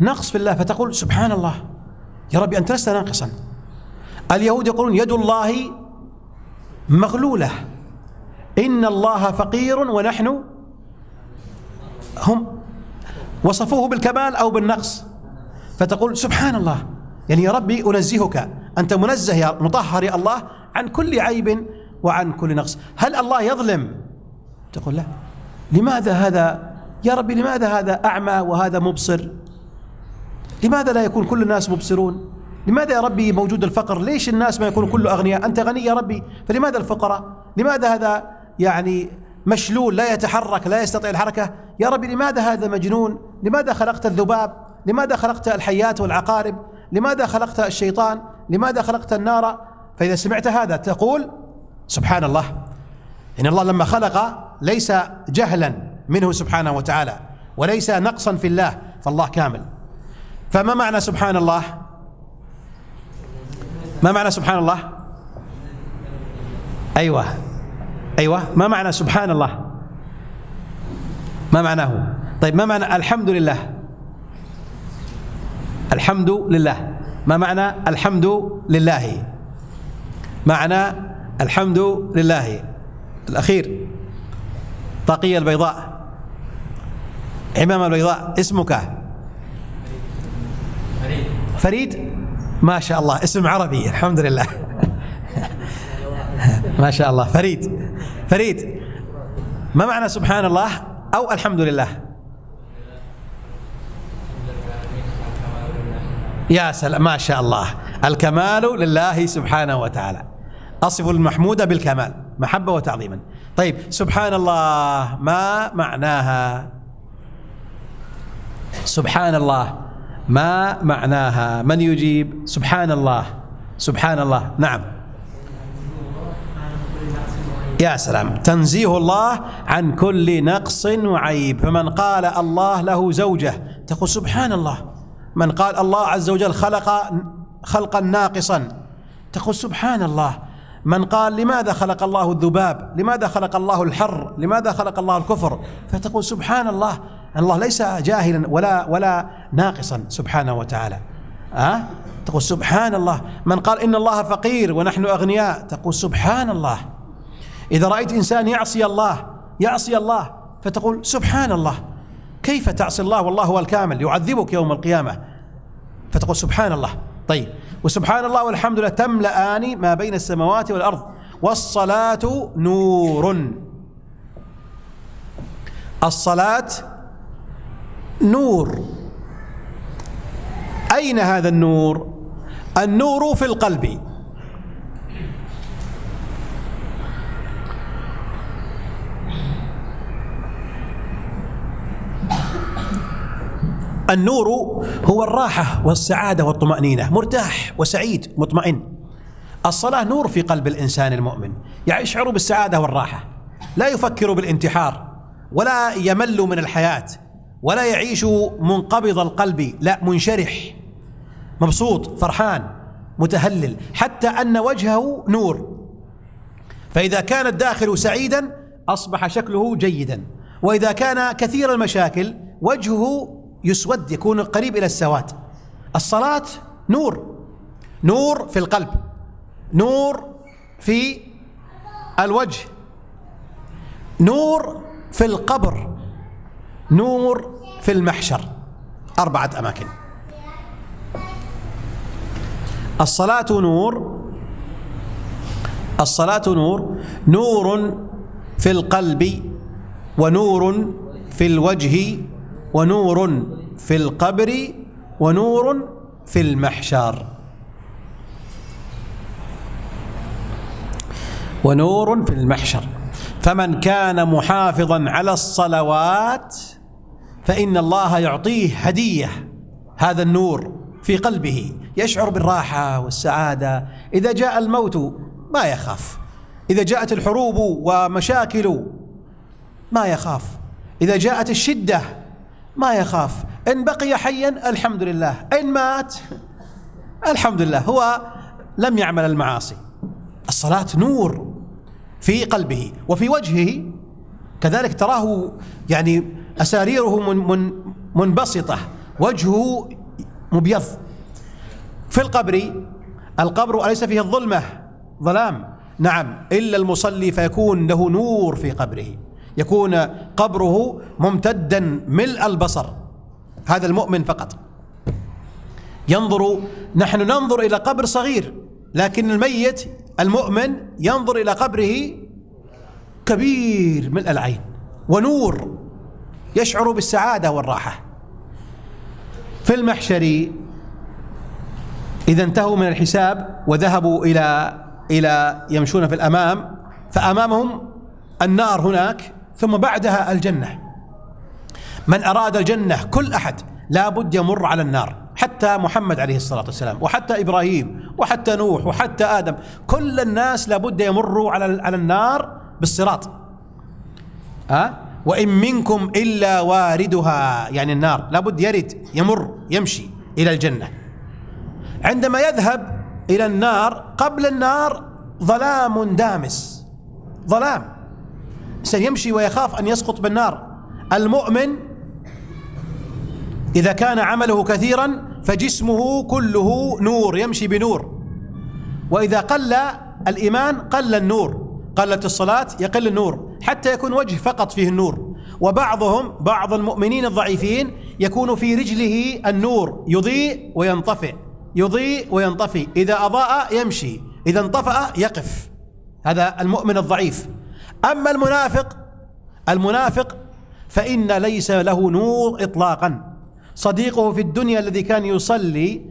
نقص في الله، فتقول سبحان الله يا ربي أنت لست ناقصا. اليهود يقولون يد الله مغلولة، إن الله فقير ونحن، هم وصفوه بالكمال أو بالنقص، فتقول سبحان الله يعني يا ربي أنزهك، أنت منزه يا مطهر يا الله عن كل عيب وعن كل نقص. هل الله يظلم؟ تقول لا. لماذا هذا يا ربي؟ لماذا هذا أعمى وهذا مبصر؟ لماذا لا يكون كل الناس مبصرون؟ لماذا يا ربي موجود الفقر؟ ليش الناس ما يكونوا كله أغنياء؟ أنت غني يا ربي، فلماذا الفقراء؟ لماذا هذا يعني مشلول لا يتحرك لا يستطيع الحركة؟ يا ربي لماذا هذا مجنون؟ لماذا خلقت الذباب؟ لماذا خلقت الحيات والعقارب؟ لماذا خلقت الشيطان؟ لماذا خلقت النار؟ فإذا سمعت هذا تقول سبحان الله، إن الله لما خلق ليس جهلا منه سبحانه وتعالى وليس نقصا في الله، فالله كامل. فما معنى سبحان الله؟ ما معنى سبحان الله؟ أيوة ما معنى سبحان الله؟ ما معناه؟ طيب ما معنى الحمد لله؟ الحمد لله، ما معنى الحمد لله؟ معنى الحمد لله. الأخير طاقية البيضاء، عمامة البيضاء، اسمك؟ فريد. ما شاء الله اسم عربي، الحمد لله. ما شاء الله فريد، ما معنى سبحان الله أو الحمد لله؟ يا سلام، ما شاء الله، الكمال لله سبحانه وتعالى. أصف المحمود بالكمال محبة وتعظيما. طيب، سبحان الله ما معناها؟ سبحان الله ما معناها؟ من يجيب؟ سبحان الله، سبحان الله. نعم، يا سلام، تنزيه الله عن كل نقص وعيب. فمن قال الله له زوجة تقول سبحان الله. من قال الله عز وجل خلق خلقا ناقصا تقول سبحان الله. من قال لماذا خلق الله الذباب، لماذا خلق الله الحر، لماذا خلق الله الكفر، فتقول سبحان الله. الله ليس جاهلا ولا ناقصا سبحانه وتعالى. تقول سبحان الله. من قال إن الله فقير ونحن أغنياء تقول سبحان الله. إذا رأيت إنسان يعصي الله فتقول سبحان الله. كيف تعصي الله والله هو الكامل يعذبك يوم القيامة، فتقول سبحان الله. طيب، وسبحان الله والحمد لله تملأان ما بين السماوات والأرض. والصلاة نور. الصلاة نور. أين هذا النور؟ النور في القلب. النور هو الراحة والسعادة والطمأنينة، مرتاح وسعيد مطمئن. الصلاة نور في قلب الإنسان المؤمن، يشعر بالسعادة والراحة، لا يفكر بالانتحار ولا يمل من الحياة ولا يعيش منقبض القلب، لا، منشرح مبسوط فرحان متهلل، حتى أن وجهه نور. فإذا كان الداخل سعيدا أصبح شكله جيدا، وإذا كان كثير المشاكل وجهه يسود، يكون قريب إلى السواد. الصلاة نور، نور في القلب، نور في الوجه، نور في القبر، نور في المحشر. 4 أماكن. الصلاة نور، الصلاة نور، نور في القلب، ونور في الوجه، ونور في القبر، ونور في المحشر. ونور في المحشر. فمن كان محافظا على الصلوات فإن الله يعطيه هدية هذا النور في قلبه، يشعر بالراحة والسعادة. إذا جاء الموت ما يخاف، إذا جاءت الحروب ومشاكل ما يخاف، إذا جاءت الشدة ما يخاف. إن بقي حيا الحمد لله، إن مات الحمد لله، هو لم يعمل المعاصي. الصلاة نور في قلبه وفي وجهه كذلك، تراه يعني أساريره منبسطة، وجهه مبيض. في القبر، القبر أليس فيه الظلمة ظلام؟ نعم، إلا المصلي فيكون له نور في قبره، يكون قبره ممتدا ملء البصر. هذا المؤمن فقط ينظر. نحن ننظر إلى قبر صغير، لكن الميت المؤمن ينظر إلى قبره كبير ملء العين ونور، يشعر بالسعادة والراحة. في المحشر إذا انتهوا من الحساب وذهبوا إلى يمشون في الأمام، فأمامهم النار هناك، ثم بعدها الجنة. من أراد الجنة، كل أحد لا بد يمر على النار، حتى محمد عليه الصلاة والسلام، وحتى إبراهيم، وحتى نوح، وحتى آدم، كل الناس لا بد يمروا على النار بالصراط. وإن منكم إلا واردها، يعني النار لا بد يرد، يمر، يمشي إلى الجنة. عندما يذهب إلى النار، قبل النار ظلام دامس، ظلام، سيمشي ويخاف أن يسقط بالنار. المؤمن إذا كان عمله كثيرا فجسمه كله نور، يمشي بنور. وإذا قل الإيمان قل النور، قلت الصلاة يقل النور، حتى يكون وجه فقط فيه النور. بعض المؤمنين الضعيفين يكون في رجله النور، يضيء وينطفئ، يضيء وينطفئ، إذا أضاء يمشي، إذا انطفأ يقف. هذا المؤمن الضعيف. أما المنافق فإن ليس له نور إطلاقا. صديقه في الدنيا الذي كان يصلي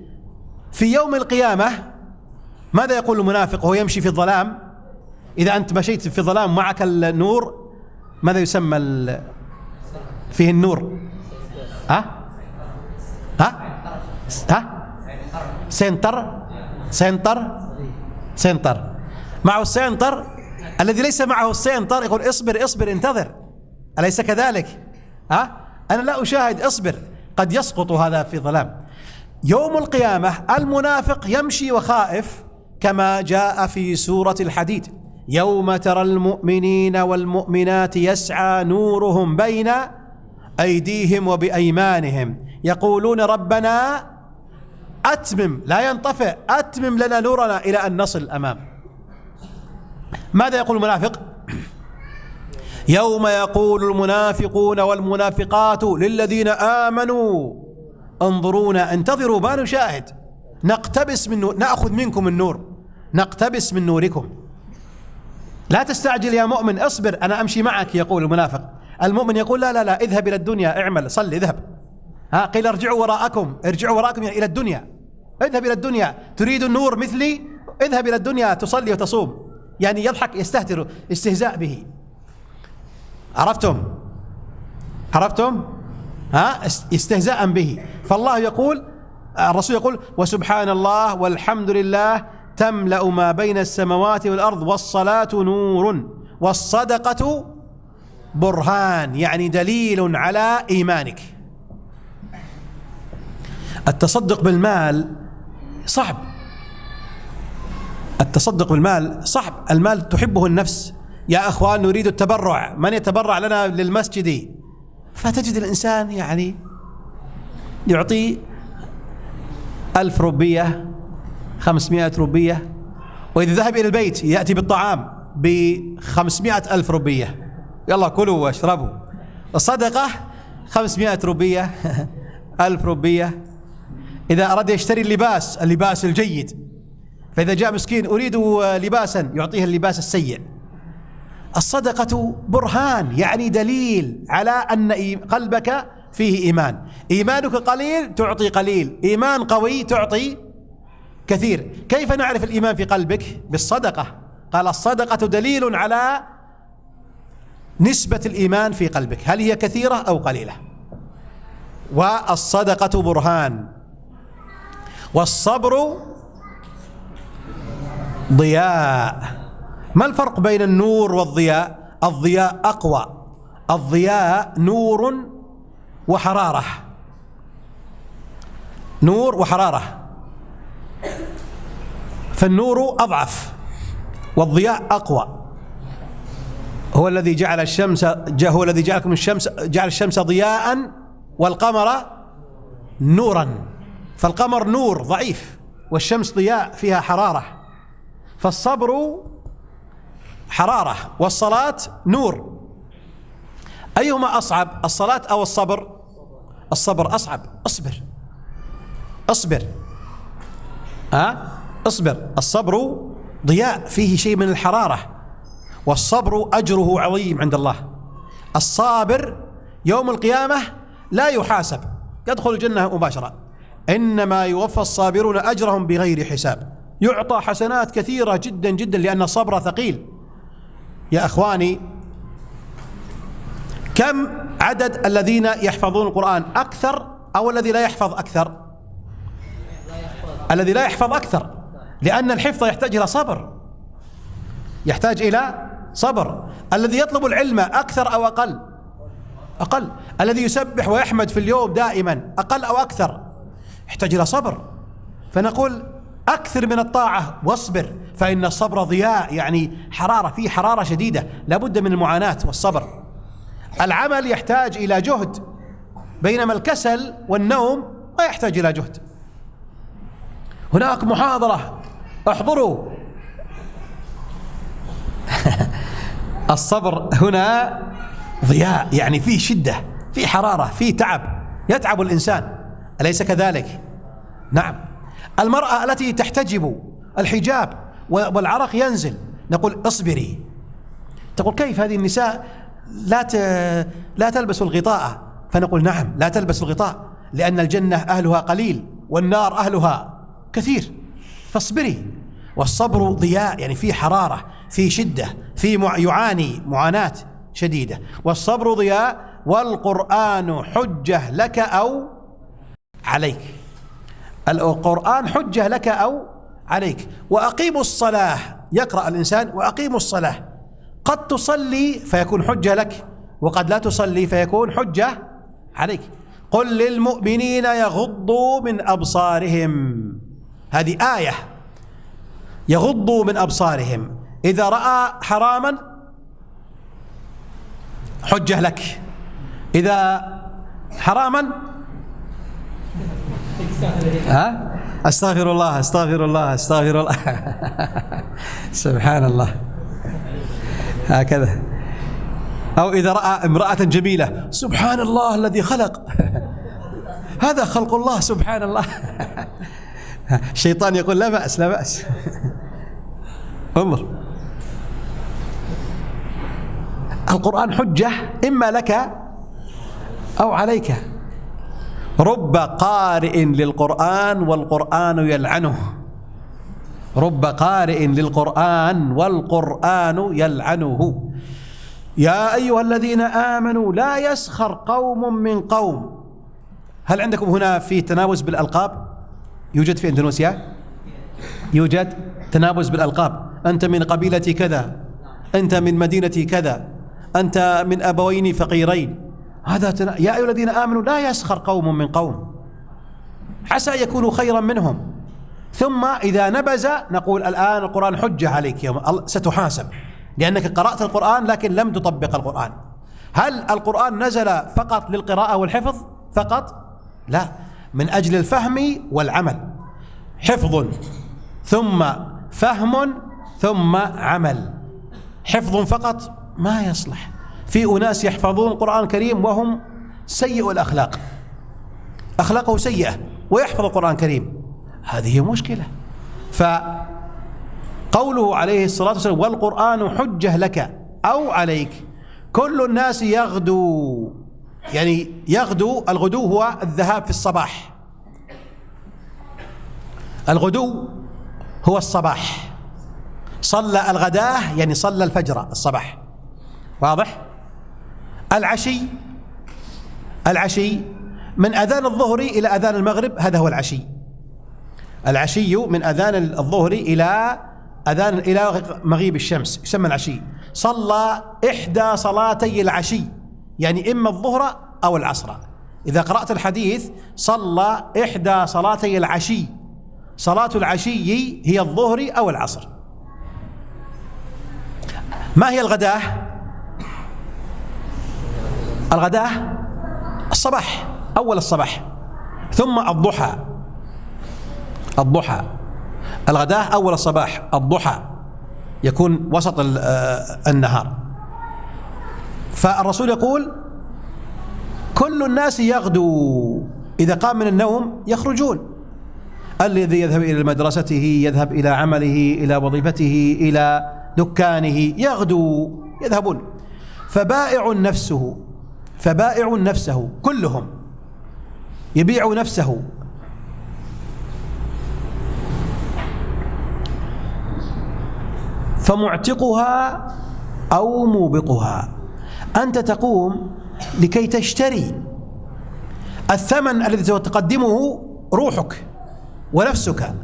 في يوم القيامة ماذا يقول المنافق وهو يمشي في الظلام؟ إذا أنت مشيت في الظلام معك النور، ماذا يسمى فيه النور؟ ها؟ سنتر معه السنتر. الذي ليس معه السنتر يقول اصبر انتظر، أليس كذلك؟ أنا لا أشاهد، اصبر، قد يسقط هذا في ظلام. يوم القيامة المنافق يمشي وخائف كما جاء في سورة الحديد: يوم ترى المؤمنين والمؤمنات يسعى نورهم بين أيديهم وبأيمانهم يقولون ربنا أتمم، لا ينطفئ، أتمم لنا نورنا إلى أن نصل أمام. ماذا يقول المنافق؟ يوم يقول المنافقون والمنافقات للذين آمنوا انظرونا انتظروا ما نشاهد نقتبس من نور، نأخذ منكم النور، نقتبس من نوركم. لا تستعجل يا مؤمن، اصبر أنا أمشي معك، يقول المنافق. المؤمن يقول لا اذهب إلى الدنيا، اعمل صل اذهب. قيل ارجعوا وراءكم يعني إلى الدنيا، اذهب إلى الدنيا، تريد النور مثلي، اذهب إلى الدنيا تصلي وتصوم. يعني يضحك، يستهتر، استهزاء به. عرفتم؟ استهزاء به. فالله يقول، الرسول يقول: وسبحان الله والحمد لله تملأ ما بين السماوات والأرض والصلاة نور والصدقة برهان، يعني دليل على إيمانك. التصدق بالمال صعب، التصدق بالمال صعب، المال تحبه النفس. يا أخوان نريد التبرع، من يتبرع لنا للمسجد؟ فتجد الإنسان يعني يعطي 1000 روبية، 500 روبية، وإذا ذهب إلى البيت يأتي بالطعام ب500,000 روبية، يلا كلوا واشربوا. الصدقة 500 روبية 1000 روبية. إذا أراد يشتري اللباس الجيد، فإذا جاء مسكين أريد لباسا يعطيه اللباس السيء. الصدقة برهان، يعني دليل على أن قلبك فيه إيمان. إيمانك قليل تعطي قليل، إيمان قوي تعطي كثير. كيف نعرف الإيمان في قلبك؟ بالصدقة. قال الصدقة دليل على نسبة الإيمان في قلبك، هل هي كثيرة أو قليلة. والصدقة برهان. والصبر ضياء. ما الفرق بين النور والضياء؟ الضياء أقوى، الضياء نور وحرارة، نور وحرارة، فالنور أضعف والضياء أقوى. هو الذي جعل الشمس، هو الذي جعلكم الشمس، جعل الشمس ضياء والقمر نورا. فالقمر نور ضعيف والشمس ضياء فيها حرارة. فالصبر حرارة والصلاة نور. أيهما أصعب، الصلاة أو الصبر؟ الصبر أصعب. اصبر اصبر. الصبر ضياء فيه شيء من الحرارة، والصبر أجره عظيم عند الله. الصابر يوم القيامة لا يحاسب، يدخل الجنة مباشرة. إنما يوفى الصابرون أجرهم بغير حساب، يعطى حسنات كثيرة جدا جدا لأن الصبر ثقيل. يا أخواني، كم عدد الذين يحفظون القرآن؟ أكثر أو الذي لا يحفظ أكثر؟ الذي لا يحفظ أكثر، لأن الحفظ يحتاج إلى صبر، يحتاج إلى صبر. الذي يطلب العلم أكثر أو أقل؟ أقل. الذي يسبح ويحمد في اليوم دائما أقل أو أكثر؟ يحتاج إلى صبر. فنقول أكثر من الطاعة واصبر، فإن الصبر ضياء، يعني حرارة، فيه حرارة شديدة، لابد من المعاناة والصبر. العمل يحتاج إلى جهد، بينما الكسل والنوم ما يحتاج إلى جهد. هناك محاضرة احضروا. الصبر هنا ضياء، يعني فيه شدة، فيه حرارة، فيه تعب، يتعب الإنسان، أليس كذلك؟ نعم. المرأة التي تحتجب الحجاب والعرق ينزل، نقول اصبري. تقول كيف هذه النساء لا تلبس الغطاء؟ فنقول نعم لا تلبس الغطاء، لأن الجنة أهلها قليل والنار أهلها كثير، فاصبري. والصبر ضياء، يعني في حرارة، في شدة، في يعاني معاناة شديدة. والصبر ضياء، والقرآن حجة لك أو عليك. القرآن حجة لك أو عليك. وأقيموا الصلاة، يقرأ الإنسان وأقيموا الصلاة، قد تصلي فيكون حجة لك، وقد لا تصلي فيكون حجة عليك. قل للمؤمنين يغضوا من أبصارهم، هذه آية، يغضوا من أبصارهم. إذا رأى حراما حجة لك، إذا حراما أستغفر الله أستغفر الله أستغفر الله سبحان الله، هكذا. أو إذا رأى امرأة جميلة، سبحان الله الذي خلق هذا خلق الله سبحان الله الشيطان يقول لا بأس لا بأس انظر. القرآن حجة إما لك أو عليك. رب قارئ للقرآن والقرآن يلعنه، رب قارئ للقرآن والقرآن يلعنه. يا أيها الذين آمنوا لا يسخر قوم من قوم. هل عندكم هنا في تناوز بالألقاب؟ يوجد في إندونيسيا؟ يوجد تناوز بالألقاب. أنت من قبيلة كذا، أنت من مدينة كذا، أنت من أبوين فقيرين. هذا يا أيها الذين آمنوا لا يسخر قوم من قوم عسى يكونوا خيرا منهم. ثم إذا نبذ نقول الآن القرآن حجة عليك، يوم ستحاسب لأنك قرأت القرآن لكن لم تطبق القرآن. هل القرآن نزل فقط للقراءة والحفظ فقط؟ لا، من أجل الفهم والعمل. حفظ ثم فهم ثم عمل. حفظ فقط ما يصلح. في أناس يحفظون القرآن الكريم وهم سيء الأخلاق، أخلاقه سيئة ويحفظ القرآن الكريم، هذه مشكلة. فقوله عليه الصلاة والسلام والقرآن حجة لك أو عليك، كل الناس يغدو، يعني يغدو، الغدو هو الذهاب في الصباح، الغدو هو الصباح. صلى الغداة يعني صلى الفجر الصباح، واضح؟ العشي من أذان الظهر إلى أذان المغرب، هذا هو العشي. العشي من أذان الظهر إلى مغيب الشمس يسمى العشي. صلى إحدى صلاتي العشي، يعني إما الظهر أو العصر. إذا قرأت الحديث صلى إحدى صلاتي العشي، صلاة العشي هي الظهر أو العصر. ما هي الغداة؟ الغداة الصباح، أول الصباح، ثم الضحى. الغداة أول الصباح، الضحى يكون وسط النهار. فالرسول يقول كل الناس يغدو، إذا قام من النوم يخرجون. الذي يذهب إلى مدرسته، يذهب إلى عمله، إلى وظيفته، إلى دكانه، يغدو، يذهبون. فبائع نفسه، كلهم يبيع نفسه. فمعتقها أو موبقها. أنت تقوم لكي تشتري، الثمن الذي تقدمه روحك ونفسك،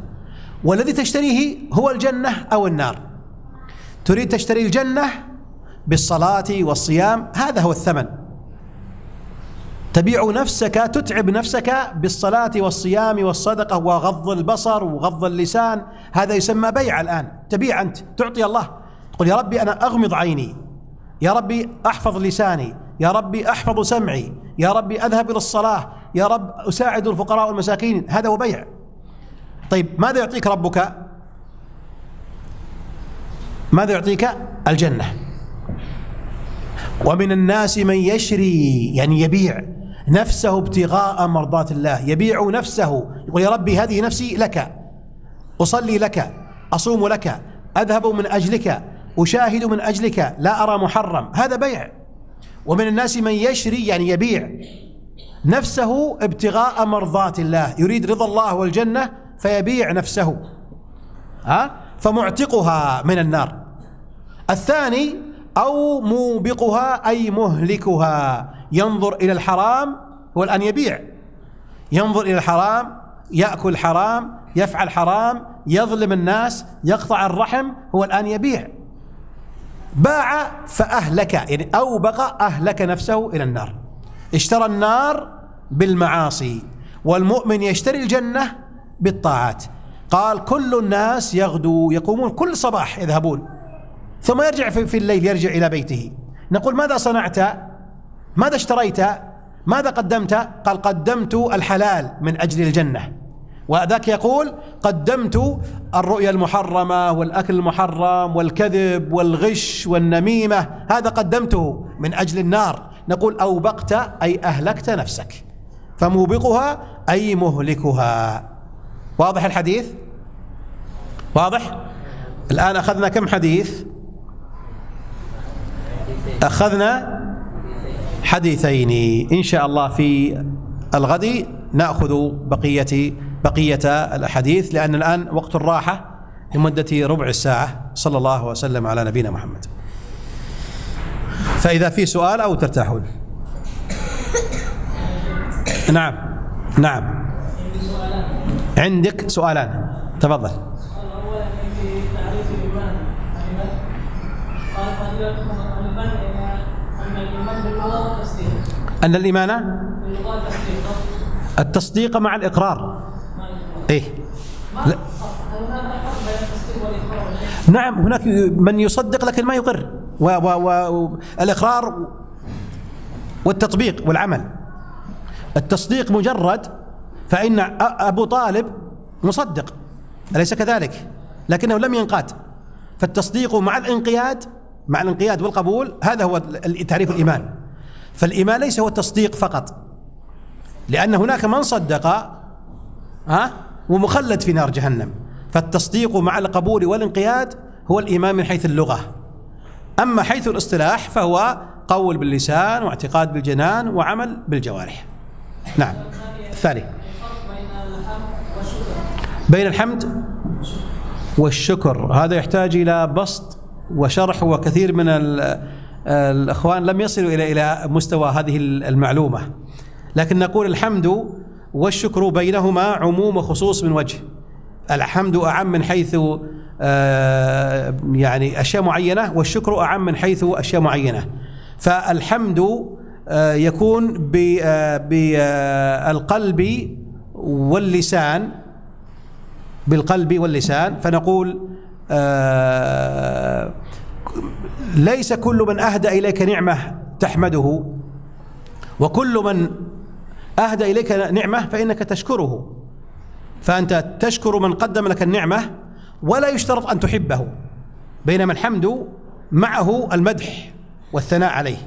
والذي تشتريه هو الجنة أو النار. تريد تشتري الجنة بالصلاة والصيام، هذا هو الثمن. تبيع نفسك، تتعب نفسك بالصلاة والصيام والصدقة وغض البصر وغض اللسان، هذا يسمى بيع. الآن تبيع، أنت تعطي الله، تقول يا ربي أنا أغمض عيني، يا ربي أحفظ لساني، يا ربي أحفظ سمعي، يا ربي أذهب إلى الصلاة، يا رب أساعد الفقراء والمساكين، هذا هو بيع. طيب ماذا يعطيك ربك؟ ماذا يعطيك؟ الجنة. ومن الناس من يشري، يعني يبيع نفسه ابتغاء مرضات الله، يبيع نفسه، يقول يا ربي هذه نفسي لك، أصلي لك، أصوم لك، أذهب من أجلك، أشاهد من أجلك، لا أرى محرم، هذا بيع. ومن الناس من يشري، يعني يبيع نفسه ابتغاء مرضات الله، يريد رضا الله والجنة فيبيع نفسه فمعتقها من النار. الثاني أو موبقها أي مهلكها، ينظر إلى الحرام هو الآن يبيع، ينظر إلى الحرام، يأكل حرام، يفعل حرام، يظلم الناس، يقطع الرحم، هو الآن يبيع. باع فأهلك، يعني أوبق أهلك نفسه إلى النار. اشترى النار بالمعاصي، والمؤمن يشتري الجنة بالطاعات. قال كل الناس يغدو، يقومون كل صباح يذهبون، ثم يرجع في الليل، يرجع إلى بيته. نقول ماذا صنعت؟ ماذا اشتريت؟ ماذا قدمت؟ قال قدمت الحلال من أجل الجنة. وذاك يقول قدمت الرؤيا المحرمة والأكل المحرم والكذب والغش والنميمة، هذا قدمته من أجل النار. نقول أوبقت أي أهلكت نفسك، فموبقها أي مهلكها. واضح الحديث؟ واضح؟ الآن أخذنا كم حديث؟ أخذنا حديثين. إن شاء الله في الغد نأخذ بقية الأحاديث، لأن الآن وقت الراحة لمدة ربع ساعة. صلى الله وسلم على نبينا محمد. فإذا في سؤال أو ترتاحون. نعم نعم، عندك سؤالان، تفضل. أن الإيمان التصديق مع الإقرار. إيه؟ لا. نعم، هناك من يصدق لكن ما يقر، والإقرار والتطبيق والعمل. التصديق مجرد، فإن أبو طالب مصدق أليس كذلك؟ لكنه لم ينقاد. فالتصديق مع الانقياد والقبول، هذا هو تعريف الإيمان. فالإيمان ليس هو التصديق فقط، لأن هناك من صدق ومخلد في نار جهنم. فالتصديق مع القبول والانقياد هو الإيمان من حيث اللغة. أما حيث الاصطلاح فهو قول باللسان واعتقاد بالجنان وعمل بالجوارح. نعم. الثاني بين الحمد والشكر، هذا يحتاج إلى بسط وشرح، وكثير من الأخوان لم يصلوا إلى مستوى هذه المعلومة. لكن نقول الحمد والشكر بينهما عموم وخصوص من وجه. الحمد أعم من حيث يعني أشياء معينة، والشكر أعم من حيث أشياء معينة. فالحمد يكون بالقلب واللسان، بالقلب واللسان. فنقول ليس كل من أهدى إليك نعمة تحمده، وكل من أهدى إليك نعمة فإنك تشكره. فأنت تشكر من قدم لك النعمة ولا يشترط أن تحبه، بينما الحمد معه المدح والثناء عليه.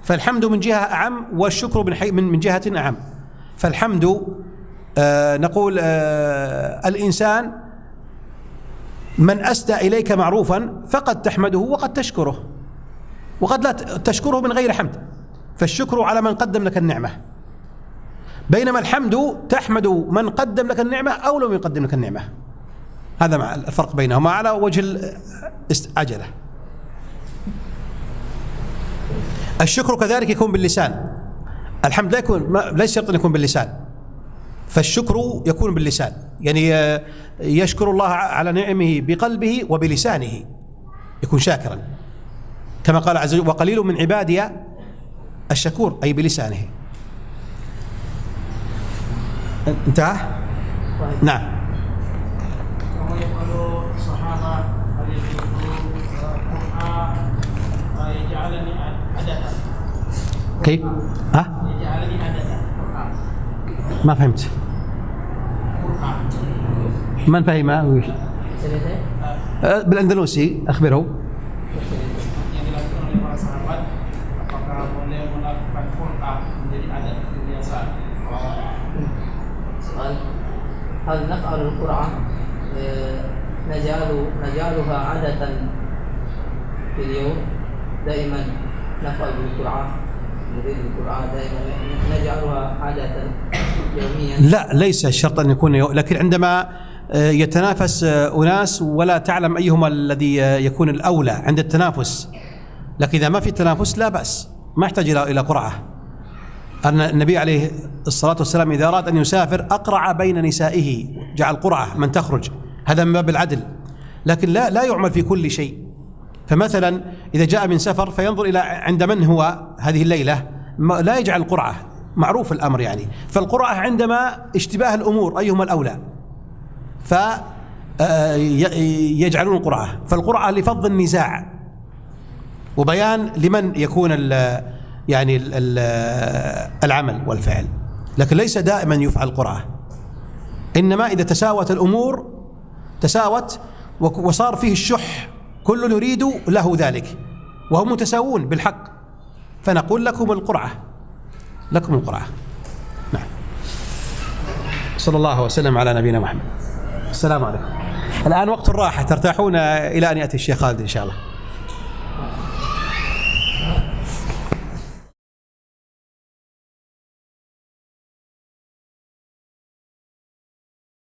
فالحمد من جهة أعم، والشكر من جهة أعم. فالحمد نقول الإنسان من أسدى إليك معروفا فقد تحمده وقد تشكره، وقد لا تشكره من غير حمد. فالشكر على من قدم لك النعمة، بينما الحمد تحمد من قدم لك النعمة أو لم يقدم لك النعمة. هذا مع الفرق بينهما على وجه العجلة. الشكر كذلك يكون باللسان، الحمد ليس شرط أن يكون باللسان. فالشكر يكون باللسان، يعني يشكر الله على نعمه بقلبه وبلسانه، يكون شاكرا، كما قال عز وجل وقليل من عبادي الشكور، أي بلسانه. انتهى؟ نعم. كيف؟ ما فهمت. من فهم؟ بالأندلسي أخبره. هل نفعل القرعة نجعلها عادة في اليوم؟ دائما نفعل بالقرعة، نريد القرعة دائما نجعلها عادة يوميا؟ لا، ليس الشرط أن يكون لكن عندما يتنافس أناس ولا تعلم أيهما الذي يكون الأولى عند التنافس، لكن إذا ما في تنافس لا بأس، ما يحتاج إلى قرعة. أن النبي عليه الصلاة والسلام إذا أراد أن يسافر أقرع بين نسائه، جعل قرعة من تخرج، هذا من باب العدل، لكن لا يعمل في كل شيء. فمثلا إذا جاء من سفر فينظر إلى عند من هو هذه الليلة، لا يجعل قرعة، معروف الأمر يعني. فالقرعة عندما اشتباه الأمور أيهما الأولى فيجعلون القرعة، فالقرعة لفض النزاع وبيان لمن يكون يعني العمل والفعل، لكن ليس دائما يفعل قرعة، إنما إذا تساوت الأمور وصار فيه الشح، كل يريد له ذلك وهم متساوون بالحق، فنقول لكم القرعة. نعم. صلى الله وسلم على نبينا محمد. السلام عليكم. الآن وقت الراحة، ترتاحون إلى أن يأتي الشيخ خالد إن شاء الله.